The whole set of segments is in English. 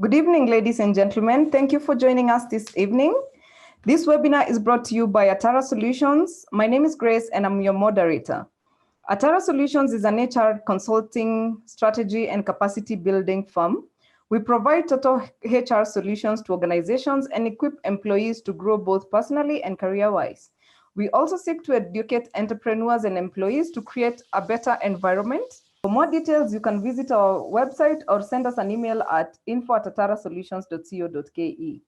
Good evening, ladies and gentlemen. Thank you for joining us this evening. This webinar is brought to you by Atara Solutions. My name is Grace and I'm your moderator. Atara Solutions is an HR consulting, strategy and capacity building firm. We provide total HR solutions to organizations and equip employees to grow both personally and career-wise. We also seek to educate entrepreneurs and employees to create a better environment. For more details, you can visit our website or send us an email at info@atarasolutions.co.ke.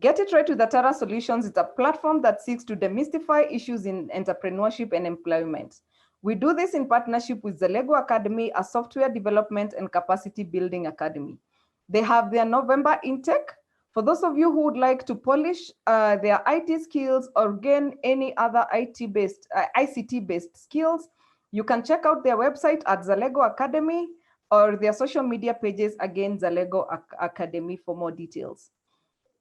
Get It Right with Atara Solutions is a platform that seeks to demystify issues in entrepreneurship and employment. We do this in partnership with the Lego Academy, a software development and capacity building academy. They have their November intake. For those of you who would like to polish their IT skills or gain any other ICT-based skills, you can check out their website at the Lego Academy or their social media pages, again, the Lego Academy, for more details.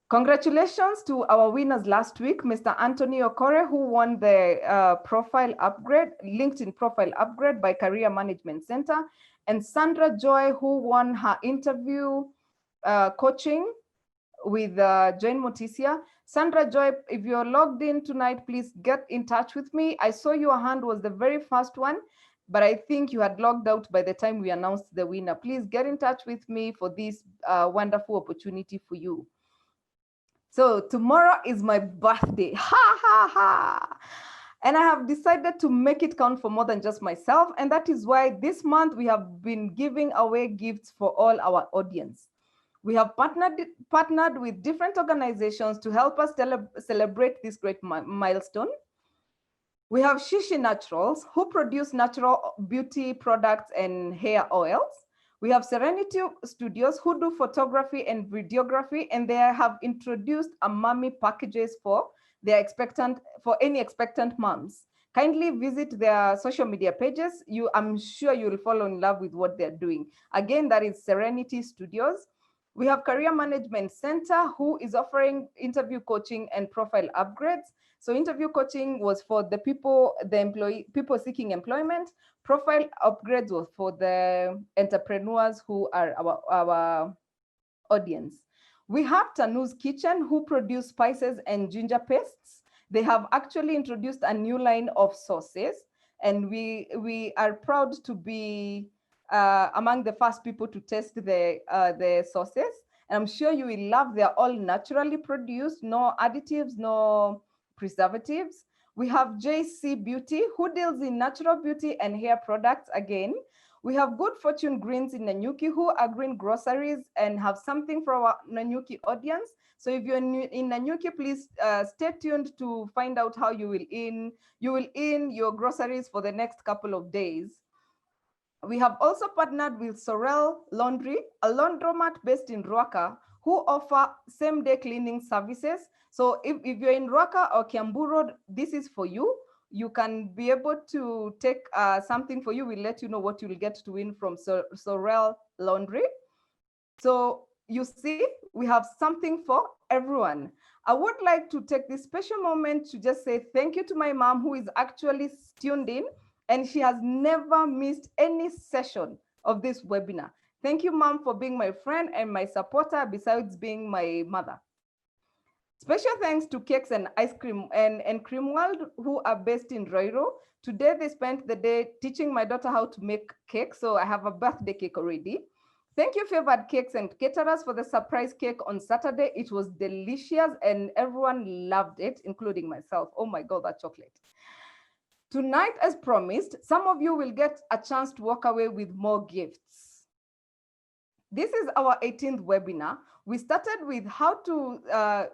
Congratulations to our winners last week, Mr. Anthony Okore, who won the LinkedIn profile upgrade by Career Management Center, and Sandra Joy, who won her interview coaching with Jane Motisia. Sandra Joy, if you're logged in tonight, please get in touch with me. I saw your hand was the very first one, but I think you had logged out by the time we announced the winner. Please get in touch with me for this wonderful opportunity for you. So tomorrow is my birthday, ha, ha, ha. And I have decided to make it count for more than just myself. And that is why this month we have been giving away gifts for all our audience. We have partnered with different organizations to help us celebrate this great milestone. We have Shishi Naturals, who produce natural beauty products and hair oils. We have Serenity Studios, who do photography and videography, and they have introduced a mommy packages for any expectant moms. Kindly visit their social media pages. I'm sure you'll fall in love with what they're doing. Again, that is Serenity Studios. We have Career Management Center, who is offering interview coaching and profile upgrades. So interview coaching was for the people seeking employment. Profile upgrades was for the entrepreneurs who are our audience. We have Tanu's Kitchen, who produce spices and ginger pastes. They have actually introduced a new line of sauces, and we are proud to be among the first people to test the sauces. And I'm sure you will love. They're all naturally produced, no additives, no preservatives. We have JC Beauty, who deals in natural beauty and hair products again. We have Good Fortune Greens in Nanyuki, who are green groceries and have something for our Nanyuki audience. So if you're in Nanyuki, please stay tuned to find out how you will in your groceries for the next couple of days. We have also partnered with Sorel Laundry, a laundromat based in Ruaka, who offer same-day cleaning services. So if you're in Ruaka or Kiambu Road, this is for you. You can be able to take something for you. We'll let you know what you will get to win from Sorel Laundry. So you see, we have something for everyone. I would like to take this special moment to just say thank you to my mom, who is actually tuned in, and she has never missed any session of this webinar. Thank you, Mom, for being my friend and my supporter, besides being my mother. Special thanks to Cakes and Ice Cream and Cream World, who are based in Roiro. Today, they spent the day teaching my daughter how to make cake, so I have a birthday cake already. Thank you, Favored Cakes and Caterers, for the surprise cake on Saturday. It was delicious and everyone loved it, including myself. Oh my God, that chocolate. Tonight, as promised, some of you will get a chance to walk away with more gifts. This is our 18th webinar. We started with how to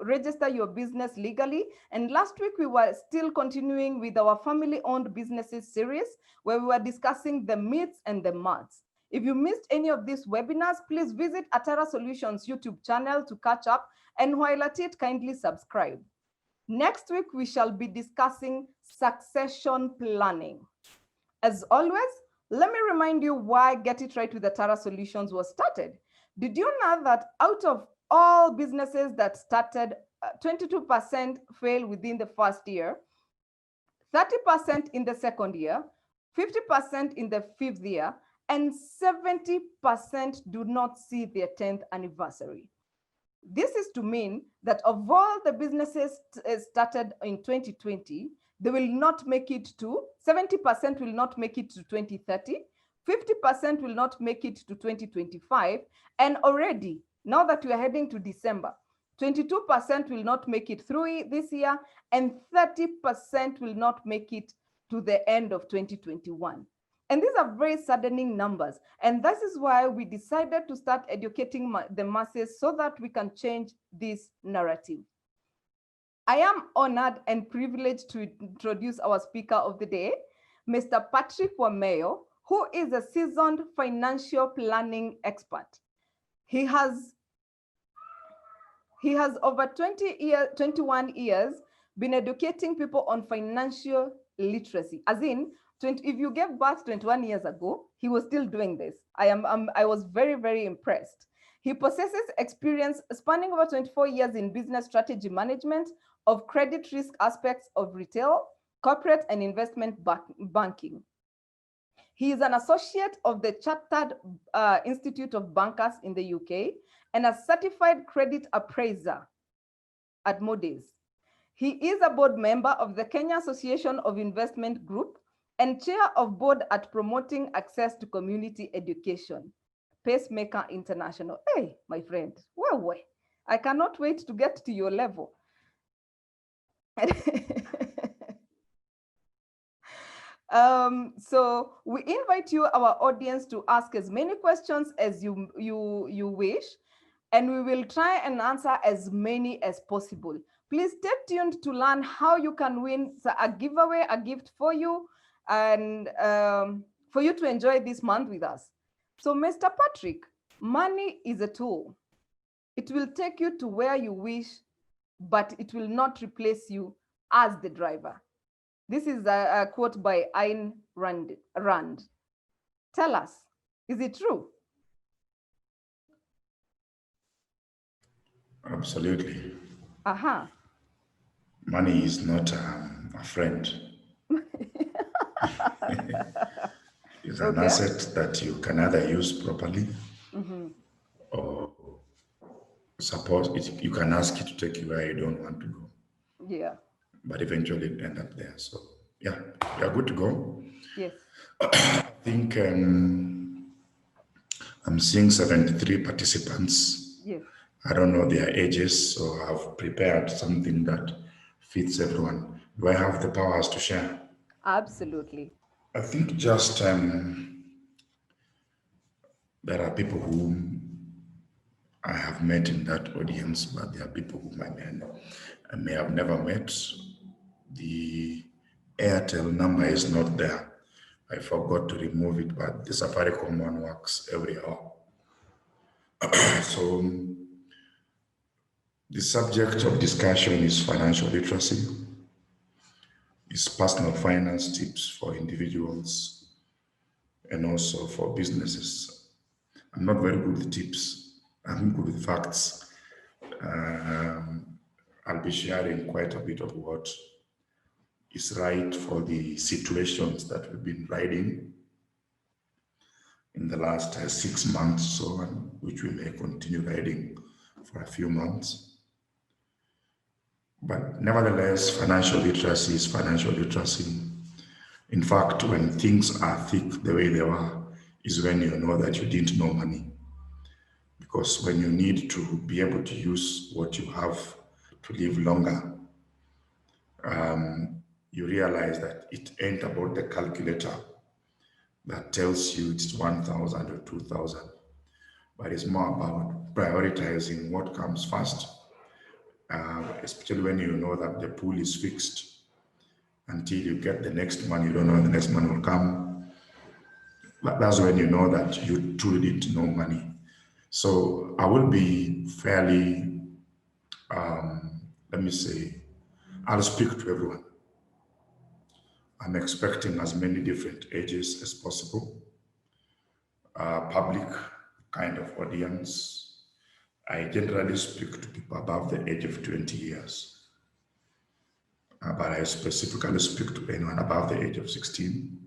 register your business legally. And last week, we were still continuing with our family-owned businesses series, where we were discussing the myths and the maths. If you missed any of these webinars, please visit Atara Solutions YouTube channel to catch up. And while at it, kindly subscribe. Next week, we shall be discussing succession planning. As always, let me remind you why Get It Right with Atara Solutions was started. Did you know that out of all businesses that started, 22% fail within the first year, 30% in the second year, 50% in the fifth year, and 70% do not see their 10th anniversary. This is to mean that of all the businesses started in 2020, they will not make it to, 70% will not make it to 2030, 50% will not make it to 2025, and already, now that we are heading to December, 22% will not make it through this year, and 30% will not make it to the end of 2021. And these are very saddening numbers. And this is why we decided to start educating the masses so that we can change this narrative. I am honored and privileged to introduce our speaker of the day, Mr. Patrick Wameyo, who is a seasoned financial planning expert. He has over 21 years been educating people on financial literacy, as in, if you gave birth 21 years ago, he was still doing this. I was very, very impressed. He possesses experience spanning over 24 years in business strategy management of credit risk aspects of retail, corporate, and investment banking. He is an associate of the Chartered Institute of Bankers in the UK and a certified credit appraiser at Moody's. He is a board member of the Kenya Association of Investment Group and chair of board at Promoting Access to Community Education, Pacemaker International. Hey, my friend, well, I cannot wait to get to your level. So we invite you, our audience, to ask as many questions as you wish, and we will try and answer as many as possible. Please stay tuned to learn how you can win a giveaway, a gift for you, and for you to enjoy this month with us. So, Mr. Patrick, money is a tool. It will take you to where you wish, but it will not replace you as the driver. This is a quote by Ayn Rand. Tell us, is it true? Absolutely. Aha. Money is not a friend. It's an asset that you can either use properly or suppose you can ask it to take you where you don't want to go. Yeah. But eventually you end up there. So yeah, we are good to go. Yes. I think I'm seeing 73 participants. Yes. I don't know their ages, so I've prepared something that fits everyone. Do I have the powers to share? Absolutely. I think just there are people whom I have met in that audience, but there are people whom I may have never met. The Airtel number is not there. I forgot to remove it, but the Safaricom one works every hour. So the subject of discussion is financial literacy. It's personal finance tips for individuals and also for businesses. I'm not very good with tips. I'm good with facts. I'll be sharing quite a bit of what is right for the situations that we've been riding in the last 6 months, so which we may continue riding for a few months. But nevertheless, financial literacy is financial literacy. In fact, when things are thick the way they are, is when you know that you didn't know money. Because when you need to be able to use what you have to live longer, you realize that it ain't about the calculator that tells you it's 1,000 or 2,000, but it's more about prioritizing what comes first, especially when you know that the pool is fixed. Until you get the next one, you don't know when the next one will come. But that's when you know that you truly didn't know money. So I will be fairly, let me say, I'll speak to everyone. I'm expecting as many different ages as possible. Public kind of audience. I generally speak to people above the age of 20 years. But I specifically speak to anyone above the age of 16.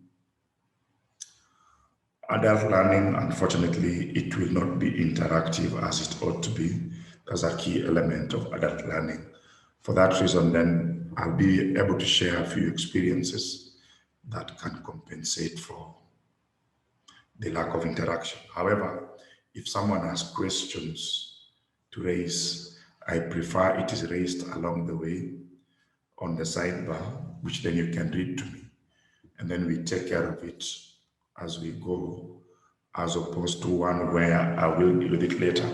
Adult learning, unfortunately, it will not be interactive as it ought to be. That's a key element of adult learning. For that reason, then I'll be able to share a few experiences that can compensate for the lack of interaction. However, if someone has questions to raise, I prefer it is raised along the way on the sidebar, which then you can read to me, and then we take care of it as we go, as opposed to one where I will deal with it later.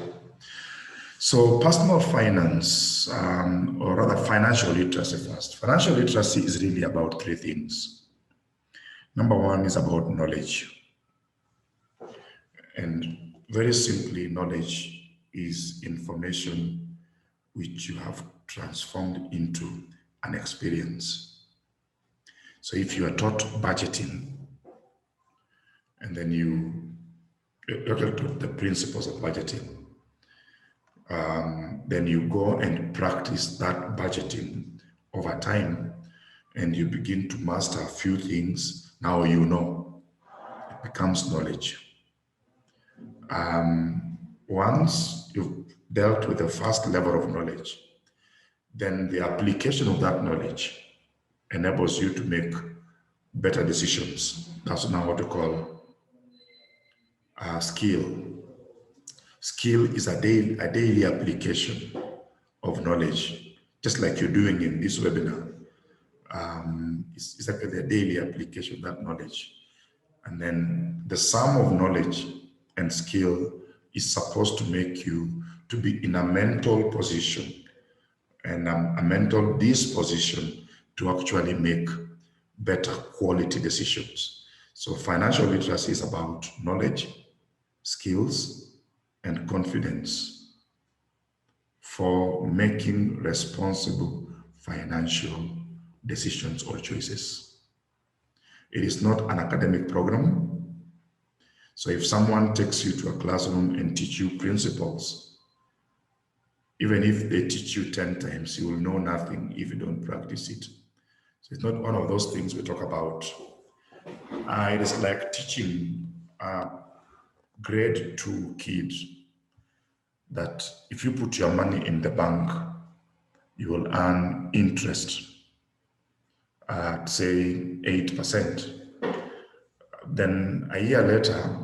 So, personal finance, or rather financial literacy first. Financial literacy is really about three things. Number one is about knowledge. And very simply, knowledge is information which you have transformed into an experience. So if you are taught budgeting and then you're taught the principles of budgeting, then you go and practice that budgeting over time and you begin to master a few things. Now you know, it becomes knowledge. Once you've dealt with the first level of knowledge, then the application of that knowledge enables you to make better decisions. That's now what we call skill. Skill is a daily application of knowledge, just like you're doing in this webinar. It's like a daily application of that knowledge. And then the sum of knowledge and skill is supposed to make you to be in a mental position and a mental disposition to actually make better quality decisions. So financial literacy is about knowledge, skills, and confidence for making responsible financial decisions or choices. It is not an academic program. So if someone takes you to a classroom and teach you principles, even if they teach you 10 times, you will know nothing if you don't practice it. So it's not one of those things we talk about. It is like teaching a grade 2 kid that if you put your money in the bank, you will earn interest at say 8%. Then a year later,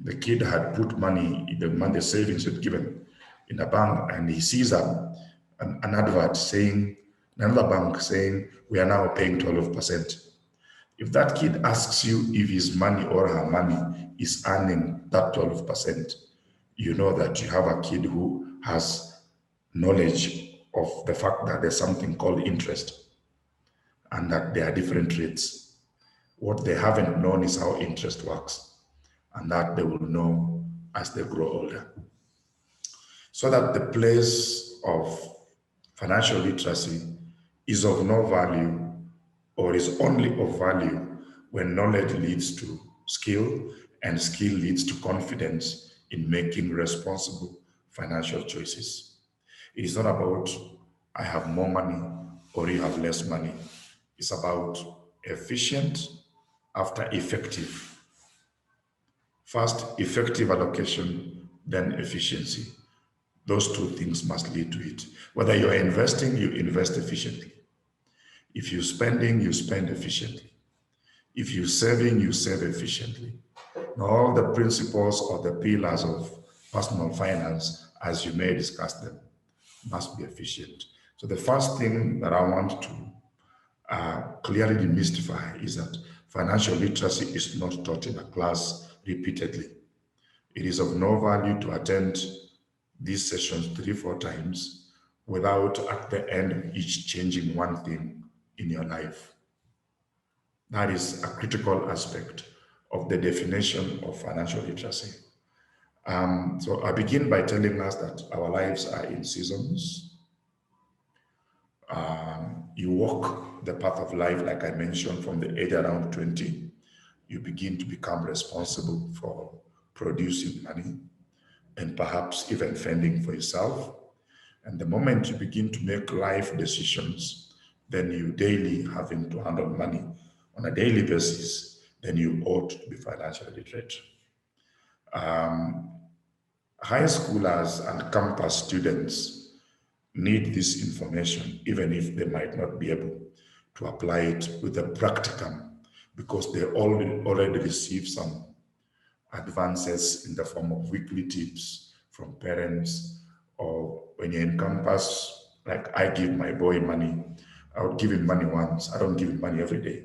the kid had put money, the savings had given in a bank, and he sees an advert saying, another bank saying, we are now paying 12%. If that kid asks you if his money or her money is earning that 12%, you know that you have a kid who has knowledge of the fact that there's something called interest and that there are different rates. What they haven't known is how interest works, and that they will know as they grow older. So that the place of financial literacy is of no value or is only of value when knowledge leads to skill and skill leads to confidence in making responsible financial choices. It is not about I have more money or you have less money. It's about efficient after effective. First, effective allocation, then efficiency. Those two things must lead to it. Whether you're investing, you invest efficiently. If you're spending, you spend efficiently. If you're saving, you save efficiently. Now, all the principles or the pillars of personal finance, as you may discuss them, must be efficient. So the first thing that I want to clearly demystify is that financial literacy is not taught in a class repeatedly. It is of no value to attend these sessions 3-4 times without at the end each changing one thing in your life. That is a critical aspect of the definition of financial literacy. So I begin by telling us that our lives are in seasons. You walk the path of life, like I mentioned, from the age around 20. You begin to become responsible for producing money and perhaps even fending for yourself. And the moment you begin to make life decisions, then you daily having to handle money on a daily basis, then you ought to be financially literate. High schoolers and campus students need this information, even if they might not be able to apply it with the practicum, because they already receive some advances in the form of weekly tips from parents, or when you're in campus, like I give my boy money. I would give him money once. I don't give him money every day.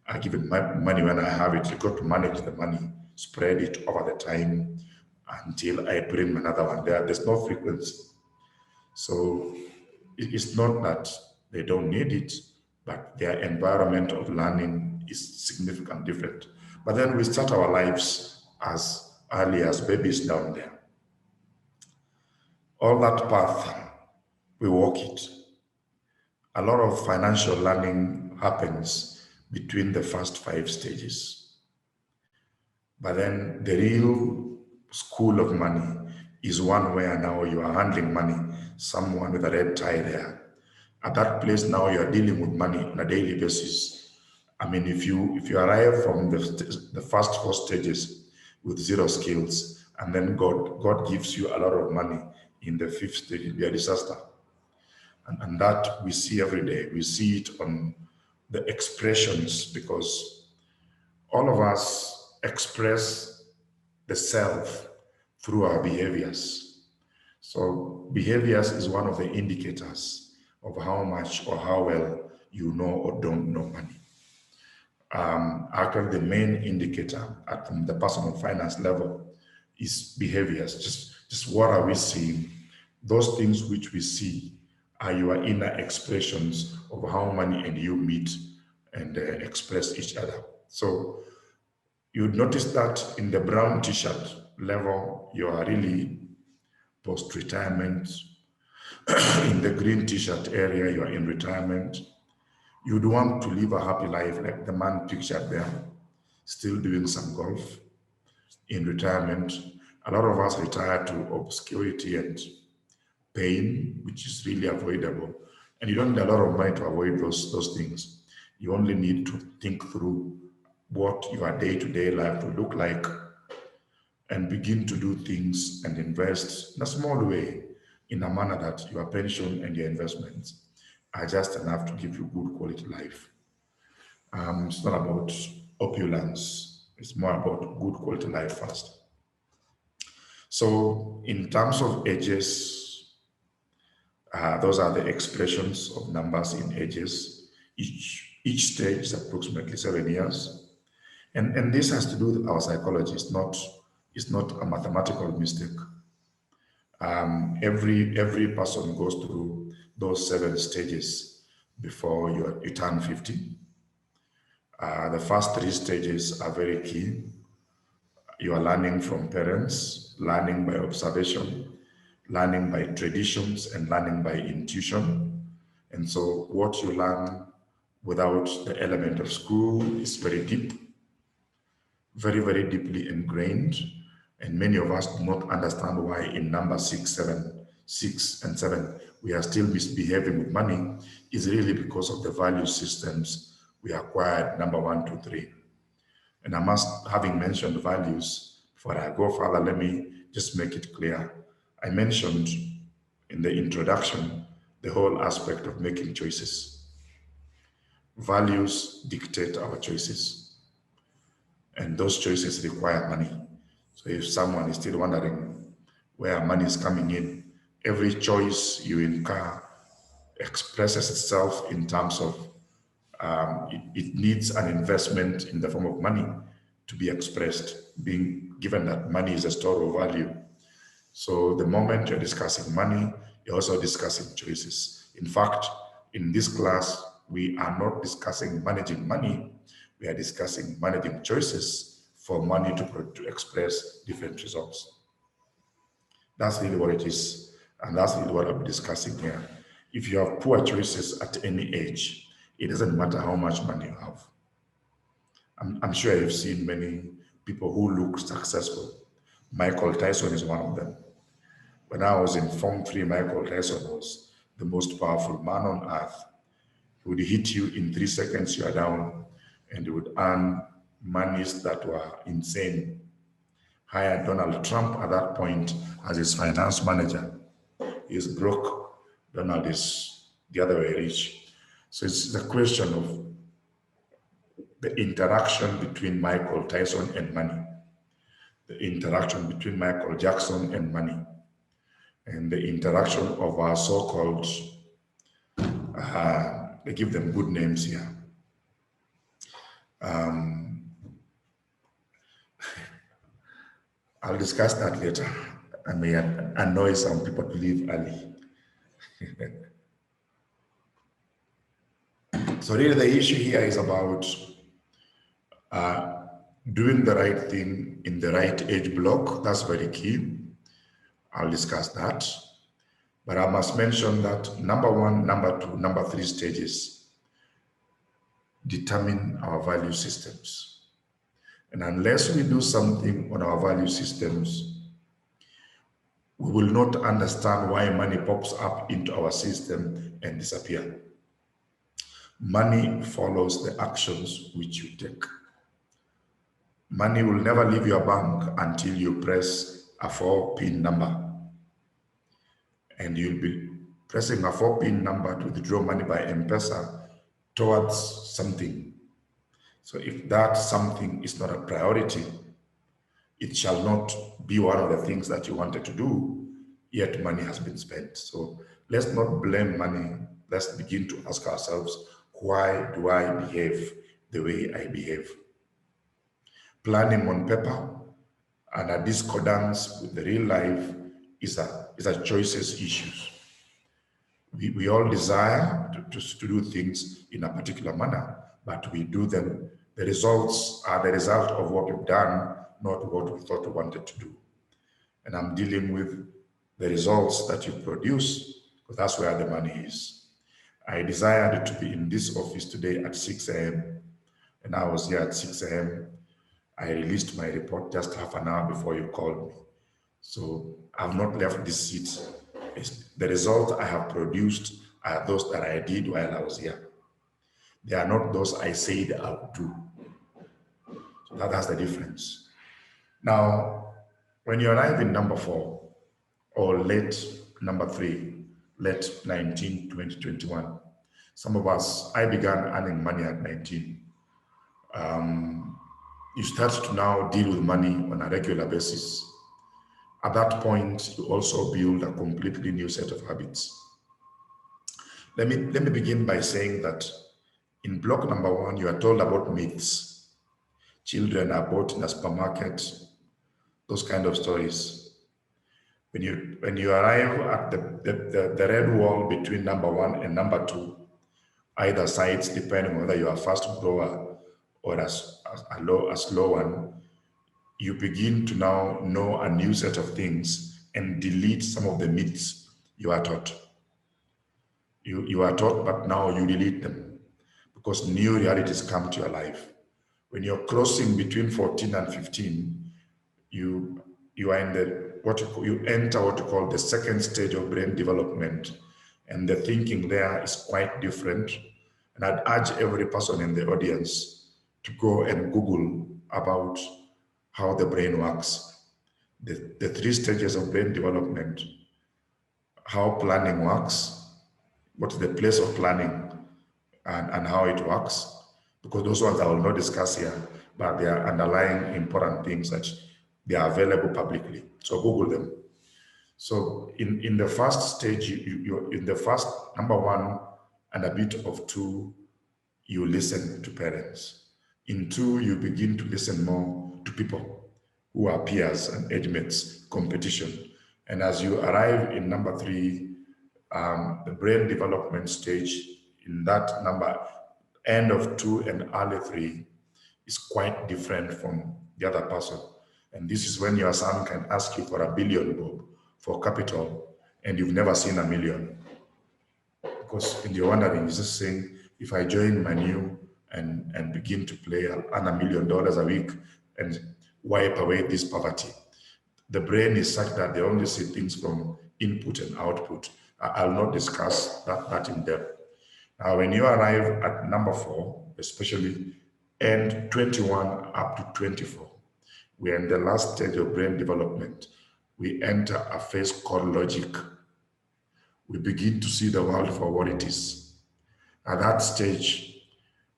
I give him my money when I have it. You got to manage the money, spread it over the time until I bring another one there. There's no frequency. So it's not that they don't need it, but their environment of learning is significantly different. But then we start our lives as early as babies down there. All that path, we walk it. A lot of financial learning happens between the first 5 stages. But then the real school of money is one where now you are handling money, someone with a red tie there. At that place now you are dealing with money on a daily basis. I mean, if you arrive from the first 4 stages with 0 skills, and then God gives you a lot of money in the 5th stage, it'll be a disaster. And that we see every day. We see it on the expressions, because all of us express the self through our behaviors. So behaviors is one of the indicators of how much or how well you know or don't know money. Actually, the main indicator at the personal finance level is behaviors. Just what are we seeing? Those things which we see are your inner expressions of how money and you meet and express each other. So you'd notice that in the brown t-shirt level, you are really post-retirement. In the green t-shirt area, you are in retirement. You'd want to live a happy life, like the man pictured there, still doing some golf in retirement. A lot of us retire to obscurity and pain, which is really avoidable. And you don't need a lot of money to avoid those things. You only need to think through what your day-to-day life will look like and begin to do things and invest in a small way, in a manner that your pension and your investments are just enough to give you good quality life. It's not about opulence. It's more about good quality life first. So in terms of ages, those are the expressions of numbers in ages. Each stage is approximately 7 years. And this has to do with our psychology. It's not a mathematical mistake. Every person goes through those 7 stages before you turn 50. The first 3 stages are very key. You are learning from parents, learning by observation, learning by traditions, and learning by intuition. And so what you learn without the element of school is very deep, very, very deeply ingrained. And many of us do not understand why in number 6 and 7, we are still misbehaving with money. Is really because of the value systems we acquired, number 1, 2, 3. And I must, having mentioned values, before I go further, let me just make it clear. I mentioned in the introduction the whole aspect of making choices. Values dictate our choices, and those choices require money. So if someone is still wondering where money is coming in, every choice you incur expresses itself in terms of it needs an investment in the form of money to be expressed, being given that money is a store of value. So the moment you're discussing money, you're also discussing choices. In fact, in this class, we are not discussing managing money, we are discussing managing choices for money to express different results. That's really what it is, and that's really what I'm discussing here. If you have poor choices at any age, it doesn't matter how much money you have. I'm sure you've seen many people who look successful. Michael Tyson is one of them. When I was in Form 3, Michael Tyson was the most powerful man on earth. He would hit you in 3 seconds, you are down, and he would earn monies that were insane. hired Donald Trump at that point as his finance manager. He's broke. Donald is the other way rich. So it's the question of the interaction between Michael Tyson and money, the interaction between Michael Jackson and money, and the interaction of our so-called, they give them good names here. I'll discuss that later. I may annoy some people to leave early. So really the issue here is about doing the right thing in the right age block. That's very key. I'll discuss that. But I must mention that number one, number two, number three stages determine our value systems. And unless we do something on our value systems, we will not understand why money pops up into our system and disappear. Money follows the actions which you take. Money will never leave your bank until you press a 4-pin number. And you'll be pressing a 4-pin number to withdraw money by M-Pesa towards something. So if that something is not a priority, it shall not be one of the things that you wanted to do, yet money has been spent. So let's not blame money. Let's begin to ask ourselves, why do I behave the way I behave? Planning on paper and a discordance with the real life is a choices issue. We all desire to do things in a particular manner, but we do them. The results are the result of what we've done, not what we thought we wanted to do. And I'm dealing with the results that you produce, because that's where the money is. I desired to be in this office today at 6 a.m. and I was here at 6 a.m. I released my report just half an hour before you called me. So I've not left this seat. The result I have produced are those that I did while I was here. They are not those I said I would do. So that's the difference. Now, when you arrive in number 4 or late number 3, late 19, 20, 21, some of us, I began earning money at 19. You start to now deal with money on a regular basis. At that point, you also build a completely new set of habits. Let me begin by saying that in block number 1, you are told about myths. Children are bought in a supermarket, those kind of stories. When you arrive at the red wall between number 1 and number 2, either sides, depending on whether you are a fast grower or a slow one, you begin to now know a new set of things and delete some of the myths you are taught. You are taught, but now you delete them because new realities come to your life. When you're crossing between 14 and 15, you are in you enter what you call the second stage of brain development, and the thinking there is quite different. And I'd urge every person in the audience to go and Google about how the brain works, the 3 stages of brain development, how planning works, what is the place of planning, and how it works, because those ones I will not discuss here, but they are underlying important things that they are available publicly. So Google them. So in the first stage, you're in the first number 1 and a bit of 2, you listen to parents. In 2, you begin to listen more to people who are peers and age mates, competition. And as you arrive in number 3, the brain development stage in that number, end of 2 and early 3, is quite different from the other person. And this is when your son can ask you for $1 billion, Bob, for capital, and you've never seen $1 million. Because when you're wondering, is this saying, if I join Manu and begin to play, I'll earn $1 million a week and wipe away this poverty. The brain is such that they only see things from input and output. I'll not discuss that in depth. Now, when you arrive at number 4, especially end 21 up to 24, we're in the last stage of brain development. We enter a phase called logic. We begin to see the world for what it is. At that stage,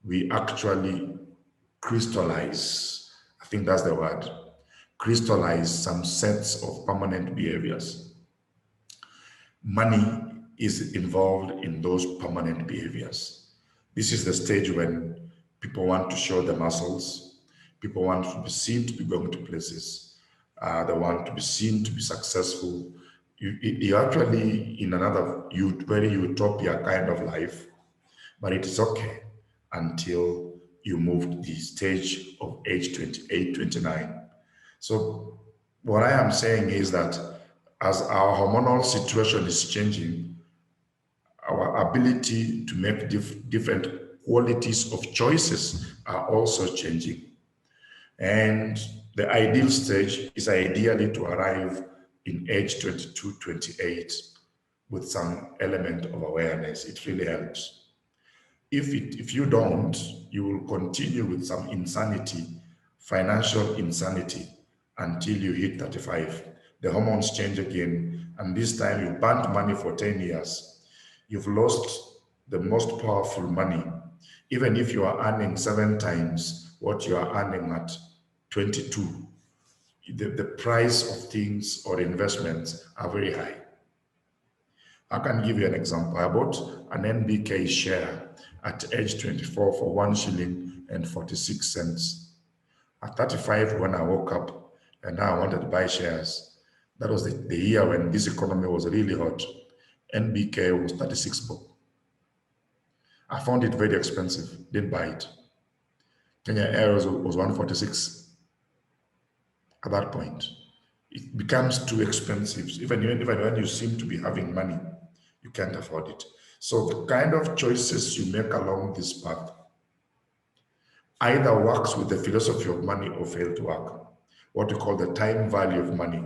we actually crystallize, I think that's the word, crystallize some sets of permanent behaviors. Money is involved in those permanent behaviors. This is the stage when people want to show the muscles, people want to be seen to be going to places, they want to be seen to be successful. You're actually in another very utopia kind of life, but it is okay until you move to the stage of age 28, 29. So what I am saying is that as our hormonal situation is changing, our ability to make different qualities of choices are also changing. And the ideal stage is ideally to arrive in age 22, 28 with some element of awareness. It really helps. If you don't, you will continue with some insanity, financial insanity, until you hit 35. The hormones change again, and this time you burnt money for 10 years. You've lost the most powerful money. Even if you are earning 7 times what you are earning at 22, the price of things or investments are very high. I can give you an example. I bought an NBK share at age 24 for 1 shilling and 46 cents. At 35, when I woke up and now I wanted to buy shares, that was the year when this economy was really hot. NBK was 36 bob. I found it very expensive, didn't buy it. Kenya Air was 146 at that point. It becomes too expensive. Even when you seem to be having money, you can't afford it. So the kind of choices you make along this path either works with the philosophy of money or fail to work. What we call the time value of money.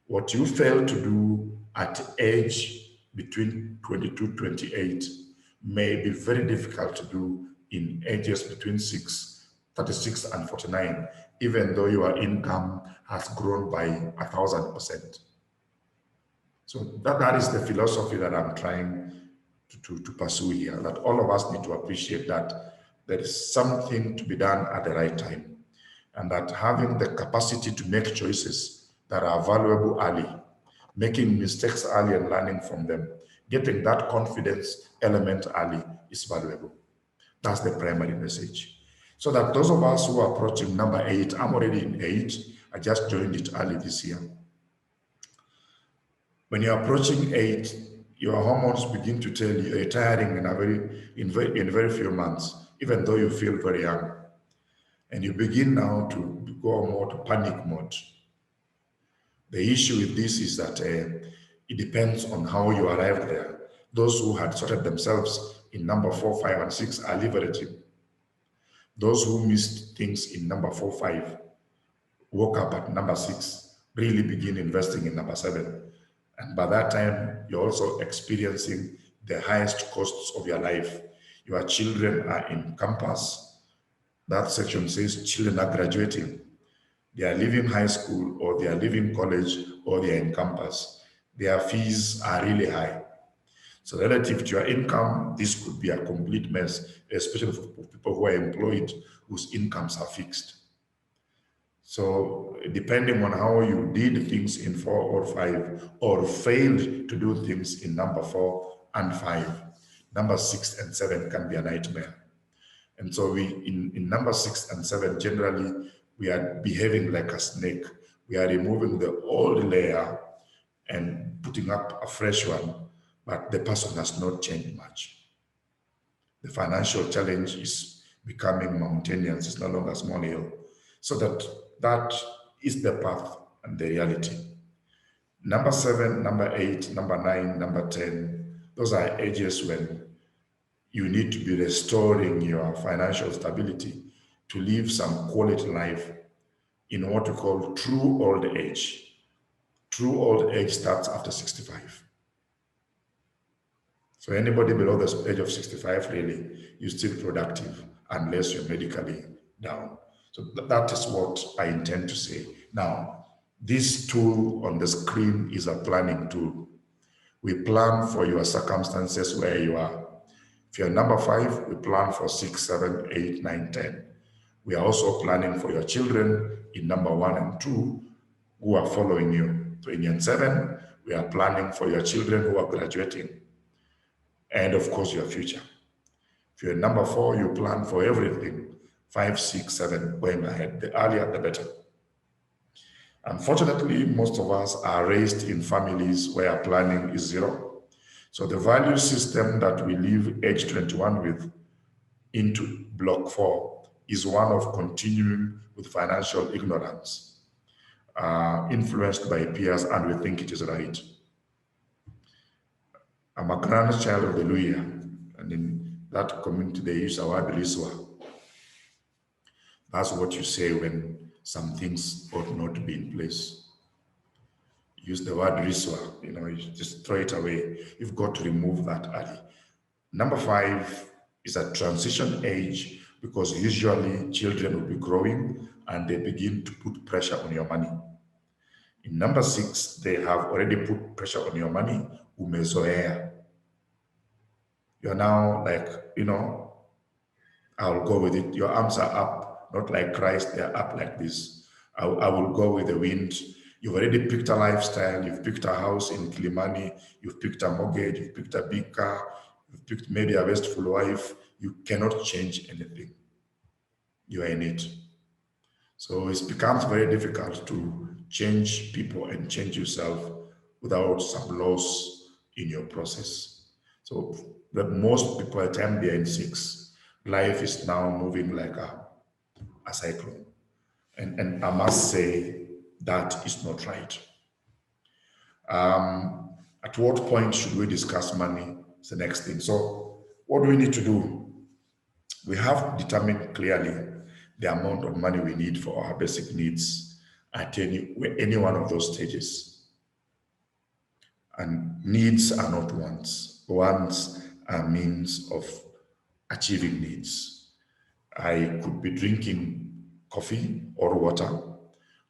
What you fail to do at age between 22, 28 may be very difficult to do in ages between 36 and 49, even though your income has grown by 1,000%. So that is the philosophy that I'm trying to pursue here, that all of us need to appreciate that there is something to be done at the right time, and that having the capacity to make choices that are valuable early, making mistakes early and learning from them, getting that confidence element early is valuable. That's the primary message. So that those of us who are approaching number 8, I'm already in 8, I just joined it early this year. When you're approaching 8, your hormones begin to tell you you're tiring in very few months, even though you feel very young. And you begin now to go more to panic mode. The issue with this is that it depends on how you arrived there. Those who had sorted themselves in number 4, 5, and 6 are leveraging. Those who missed things in number 4, 5, woke up at number 6, really begin investing in number 7. And by that time, you're also experiencing the highest costs of your life. Your children are in campus. That section says children are graduating. They are leaving high school, or they are leaving college, or they are in campus. Their fees are really high. So relative to your income, this could be a complete mess, especially for people who are employed, whose incomes are fixed. So depending on how you did things in 4 or 5, or failed to do things in number 4 and 5, number 6 and 7 can be a nightmare. And so in number 6 and 7, generally, we are behaving like a snake. We are removing the old layer and putting up a fresh one, but the person has not changed much. The financial challenge is becoming mountainous, it's no longer small hill. So that is the path and the reality. Number 7, number 8, number 9, number 10, those are ages when you need to be restoring your financial stability to live some quality life in what we call true old age. True old age starts after 65. So anybody below the age of 65, really, you're still productive unless you're medically down. So that is what I intend to say. Now, this tool on the screen is a planning tool. We plan for your circumstances where you are. If you're number 5, we plan for 6, 7, 8, 9, 10. We are also planning for your children in number 1 and 2 who are following you. So in 7, we are planning for your children who are graduating and of course your future. If you're number 4, you plan for everything. 5, 6, 7, going ahead. The earlier, the better. Unfortunately, most of us are raised in families where planning is 0. So the value system that we leave age 21 with into block 4 is one of continuing with financial ignorance, influenced by peers, and we think it is right. I'm a grandchild of the Luya, and in that community they use the word riswa. That's what you say when some things ought not to be in place. Use the word riswa, you just throw it away. You've got to remove that early. Number 5 is a transition age because usually children will be growing and they begin to put pressure on your money. In number 6, they have already put pressure on your money, umezoea. You're now like, I'll go with it. Your arms are up, not like Christ, they're up like this. I will go with the wind. You've already picked a lifestyle. You've picked a house in Kilimani. You've picked a mortgage. You've picked a big car. You've picked maybe a wasteful wife. You cannot change anything. You are in it. So it becomes very difficult to change people and change yourself without some loss in your process. So the most people at time they are in 6. Life is now moving like a cyclone. And I must say that is not right. At what point should we discuss money? It's the next thing. So what do we need to do? We have determined clearly the amount of money we need for our basic needs at any one of those stages. And needs are not wants. Wants are means of achieving needs. I could be drinking coffee or water.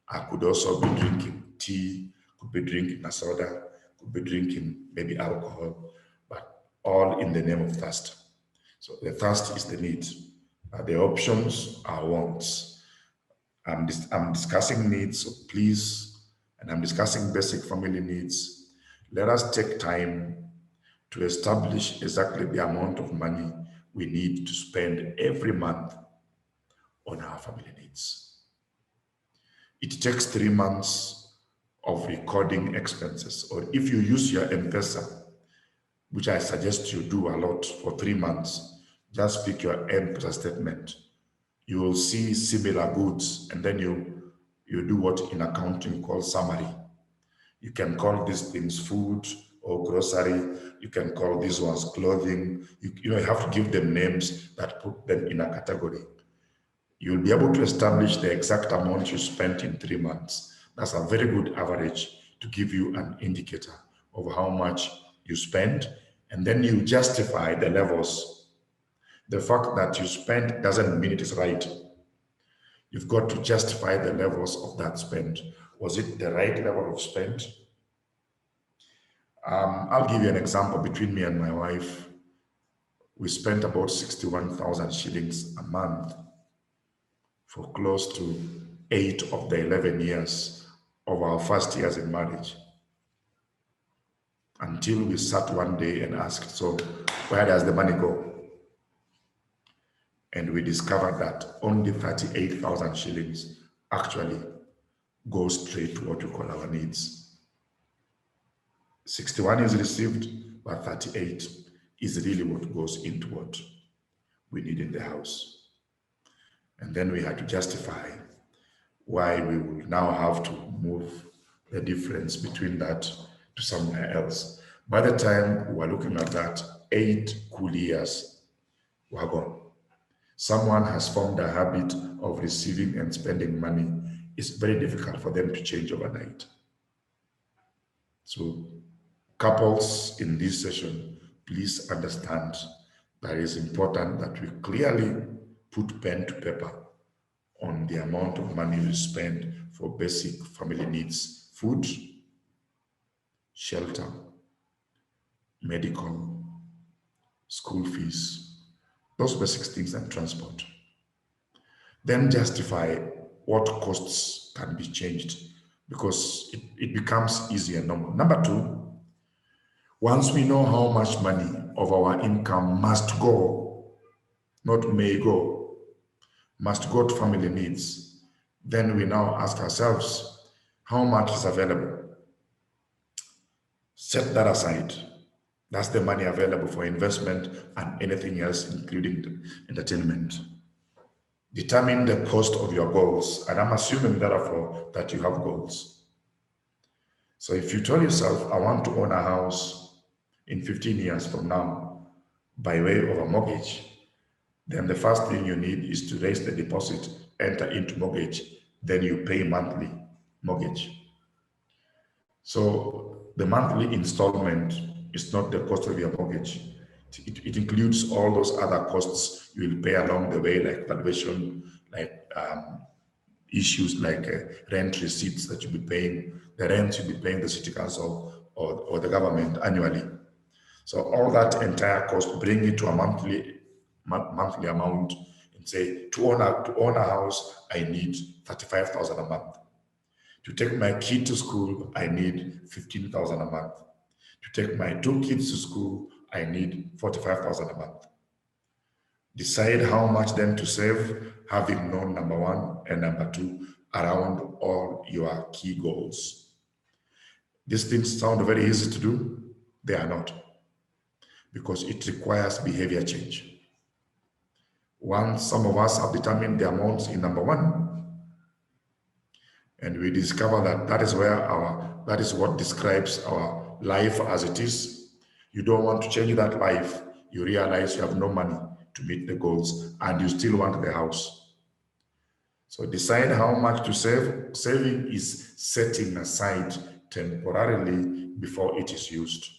I could also be drinking tea, could be drinking a soda, could be drinking maybe alcohol, but all in the name of thirst. So the thirst is the need. The options are wants. I'm discussing needs, so please, and I'm discussing basic family needs. Let us take time to establish exactly the amount of money we need to spend every month on our family needs. It takes 3 months of recording expenses, or if you use your M-Pesa, which I suggest you do a lot for 3 months, just pick your M-Pesa statement. You will see similar goods, and then you do what in accounting called summary. You can call these things food or grocery. You can call these ones clothing. You have to give them names that put them in a category. You'll be able to establish the exact amount you spent in 3 months. That's a very good average to give you an indicator of how much you spent, and then you justify the levels. The fact that you spent doesn't mean it is right. You've got to justify the levels of that spend. Was it the right level of spend? I'll give you an example. Between me and my wife, we spent about 61,000 shillings a month for close to 8 of the 11 years of our first years in marriage. Until we sat one day and asked, so where does the money go? And we discovered that only 38,000 shillings actually go straight to what we call our needs. 61 is received, but 38 is really what goes into what we need in the house. And then we had to justify why we will now have to move the difference between that to somewhere else. By the time we were looking at that, 8 cool years were gone. Someone has formed a habit of receiving and spending money. It's very difficult for them to change overnight. So couples in this session, please understand that it is important that we clearly put pen to paper on the amount of money you spend for basic family needs: food, shelter, medical, school fees, those basic things, and transport. Then justify what costs can be changed, because it becomes easier. Number two, once we know how much money of our income must go, not may go, must go to family needs, then we now ask ourselves, how much is available? Set that aside. That's the money available for investment and anything else, including entertainment. Determine the cost of your goals. And I'm assuming, therefore, that you have goals. So if you tell yourself, I want to own a house in 15 years from now by way of a mortgage, then the first thing you need is to raise the deposit, enter into mortgage, then you pay monthly mortgage. So the monthly installment is not the cost of your mortgage. It includes all those other costs you will pay along the way, like valuation, like issues like rent receipts that you'll be paying, the rent you'll be paying the city council or the government annually. So all that entire cost, bring it to a monthly amount and say, to own a house, I need 35,000 a month. To take my kid to school, I need 15,000 a month. To take my two kids to school, I need 45,000 a month. Decide how much then to save, having known number one and number two around all your key goals. These things sound very easy to do. They are not, because it requires behavior change. Once some of us have determined the amounts in number one, and we discover that that is what describes our life as it is. You don't want to change that life. You realize you have no money to meet the goals and you still want the house. So decide how much to save. Saving is setting aside temporarily before it is used.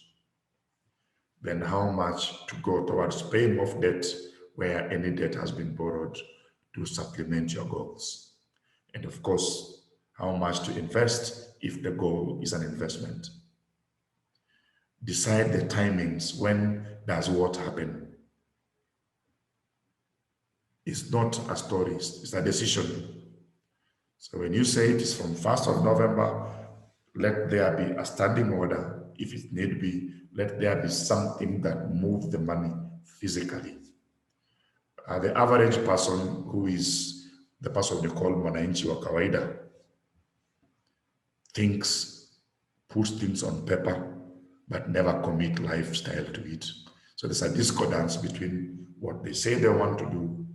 Then how much to go towards paying off debt where any debt has been borrowed to supplement your goals. And of course, how much to invest if the goal is an investment. Decide the timings. When does what happen? It's not a story, it's a decision. So when you say it is from 1st of November, let there be a standing order. If it need be, let there be something that moves the money physically. The average person, who is the person they call mwananchi wa kawaida, thinks, puts things on paper, but never commit lifestyle to it. So there's a discordance between what they say they want to do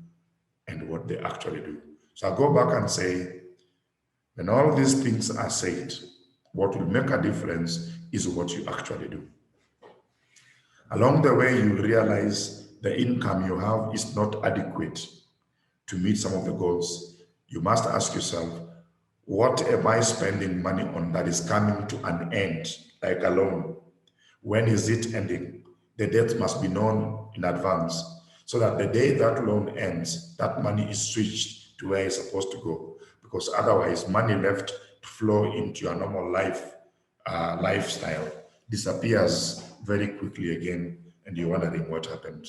and what they actually do. So I go back and say, when all these things are said, what will make a difference is what you actually do. Along the way, you realize the income you have is not adequate to meet some of the goals. You must ask yourself, what am I spending money on that is coming to an end, like a loan? When is it ending? The debt must be known in advance, so that the day that loan ends, that money is switched to where it's supposed to go. Because otherwise, money left to flow into your normal lifestyle disappears very quickly again, and you're wondering what happened.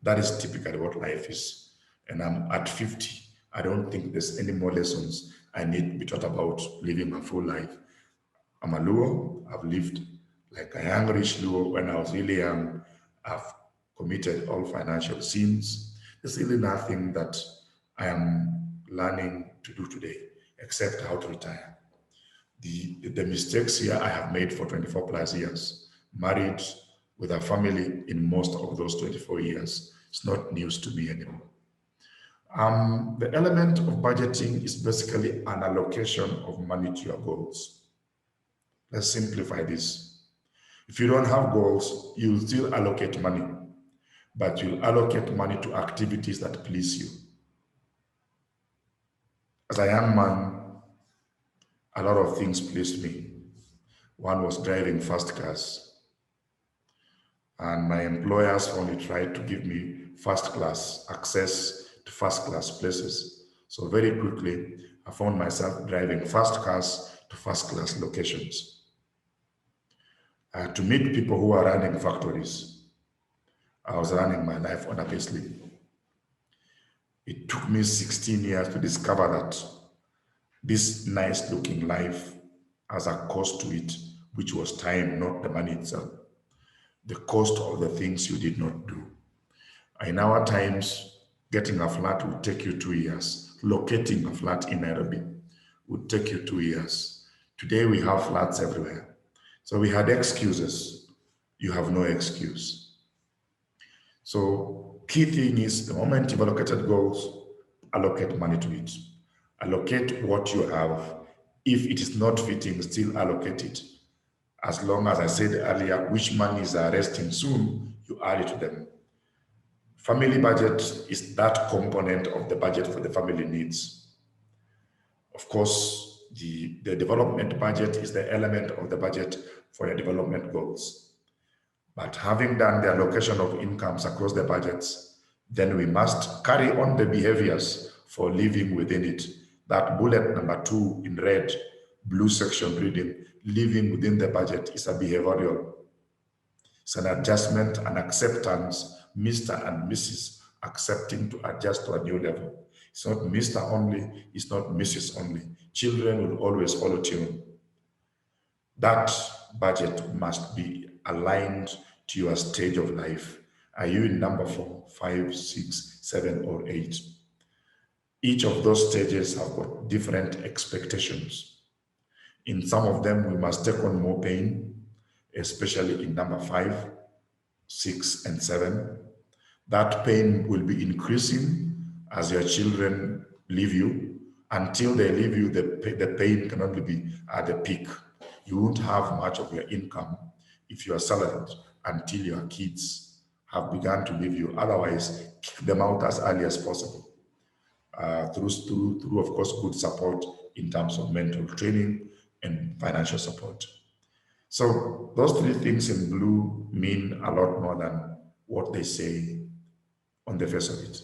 That is typically what life is. And I'm at 50. I don't think there's any more lessons I need to be taught about living a full life. I'm a Luo. I've lived like a young rich Luo. When I was really young, I've committed all financial sins. There's really nothing that I am learning to do today except how to retire. The mistakes here I have made for 24 plus years, married with a family in most of those 24 years. It's not news to me anymore. The element of budgeting is basically an allocation of money to your goals. Let's simplify this. If you don't have goals, you'll still allocate money, but you'll allocate money to activities that please you. As a young man, a lot of things pleased me. One was driving fast cars, and my employers only tried to give me first class access to first class places. So very quickly, I found myself driving fast cars to first-class locations. To meet people who are running factories. I was running my life on a payslip. It took me 16 years to discover that this nice looking life has a cost to it, which was time, not the money itself. The cost of the things you did not do. In our times, getting a flat would take you 2 years. Locating a flat in Nairobi would take you 2 years. Today we have flats everywhere. So we had excuses. You have no excuse. So key thing is the moment you've allocated goals, allocate money to it. Allocate what you have. If it is not fitting, still allocate it. As long as I said earlier, which monies are resting soon, you add it to them. Family budget is that component of the budget for the family needs. Of course, the development budget is the element of the budget for your development goals. But having done the allocation of incomes across the budgets, then we must carry on the behaviors for living within it. That bullet number 2 in red, blue section reading, living within the budget is a behavioral. It's an adjustment and acceptance, Mr. and Mrs. accepting to adjust to a new level. It's not Mr. only, it's not Mrs. only. Children will always follow tune. That budget must be aligned to your stage of life. Are you in number 4, 5, 6, 7, or 8? Each of those stages have got different expectations. In some of them, we must take on more pain, especially in number 5, 6, and 7. That pain will be increasing as your children leave you. Until they leave you, the pain can only be at the peak. You won't have much of your income if you are salaried until your kids have begun to leave you. Otherwise, kick them out as early as possible. Through, of course, good support in terms of mental training and financial support. So those 3 things in blue mean a lot more than what they say on the face of it.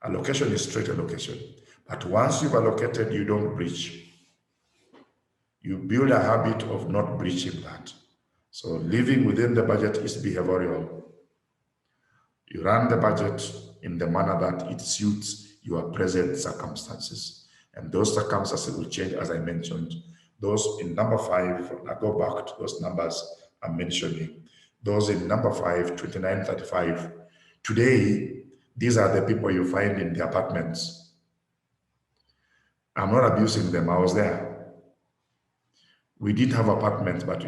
Allocation is straight allocation. But once you've allocated, you don't breach. You build a habit of not breaching that. So living within the budget is behavioral. You run the budget in the manner that it suits your present circumstances. And those circumstances will change, as I mentioned. Those in number 5, I go back to those numbers I'm mentioning. Those in number 5, 29, 35. Today, these are the people you find in the apartments. I'm not abusing them, I was there. We did have apartments, but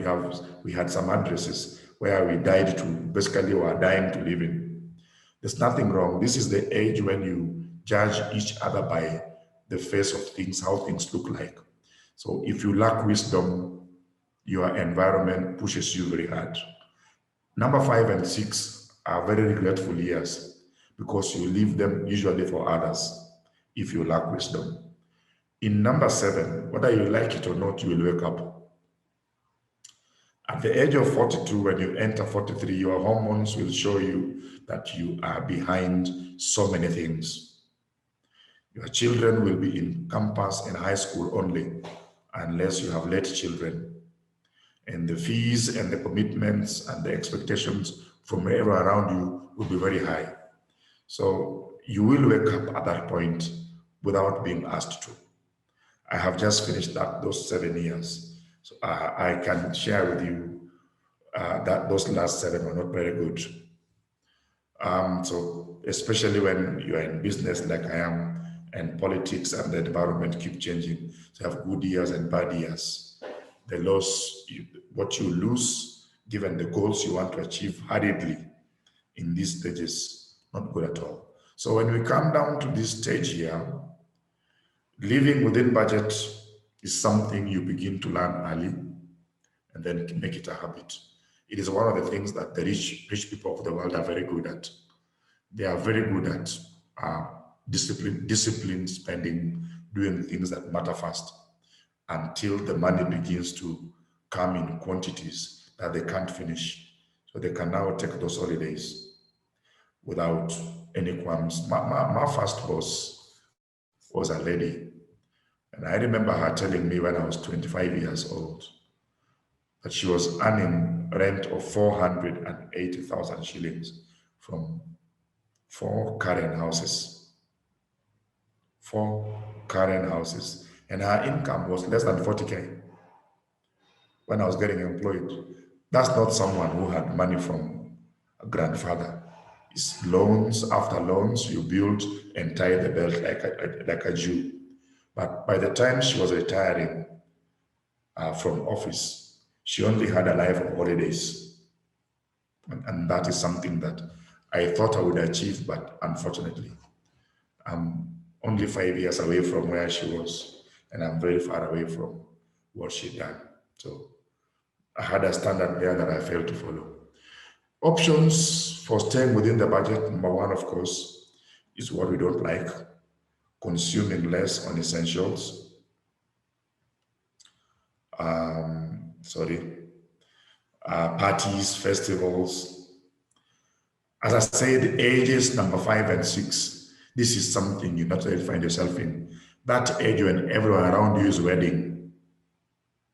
we had some addresses where we died to, basically we are dying to live in. There's nothing wrong. This is the age when you judge each other by the face of things, how things look like. So if you lack wisdom, your environment pushes you very hard. Number 5 and 6 are very regretful years because you leave them usually for others if you lack wisdom. In number 7, whether you like it or not, you will wake up. At the age of 42, when you enter 43, your hormones will show you that you are behind so many things. Your children will be in campus and high school only, unless you have late children. And the fees and the commitments and the expectations from everyone around you will be very high. So you will wake up at that point without being asked to. I have just finished those 7 years. So I can share with you that those last 7 were not very good. So especially when you are in business like I am, and politics and the environment keep changing. So you have good years and bad years. The loss, what you lose, given the goals you want to achieve hurriedly in these stages, not good at all. So when we come down to this stage here, living within budget is something you begin to learn early and then make it a habit. It is one of the things that the rich people of the world are very good at. They are very good at discipline spending, doing things that matter fast until the money begins to come in quantities that they can't finish. So they can now take those holidays without any qualms. My first boss was a lady. And I remember her telling me when I was 25 years old that she was earning rent of 480,000 shillings from four current houses. Four current houses. And her income was less than 40K when I was getting employed. That's not someone who had money from a grandfather. It's loans after loans, you build and tie the belt like a Jew. But by the time she was retiring from office, she only had a life of holidays. And that is something that I thought I would achieve, but unfortunately, I'm only 5 years away from where she was, and I'm very far away from what she done. So I had a standard there that I failed to follow. Options for staying within the budget, number one, of course, is what we don't like, consuming less on essentials. Parties, festivals. As I said, ages number 5 and 6, this is something you naturally find yourself in. That age when everyone around you is wedding,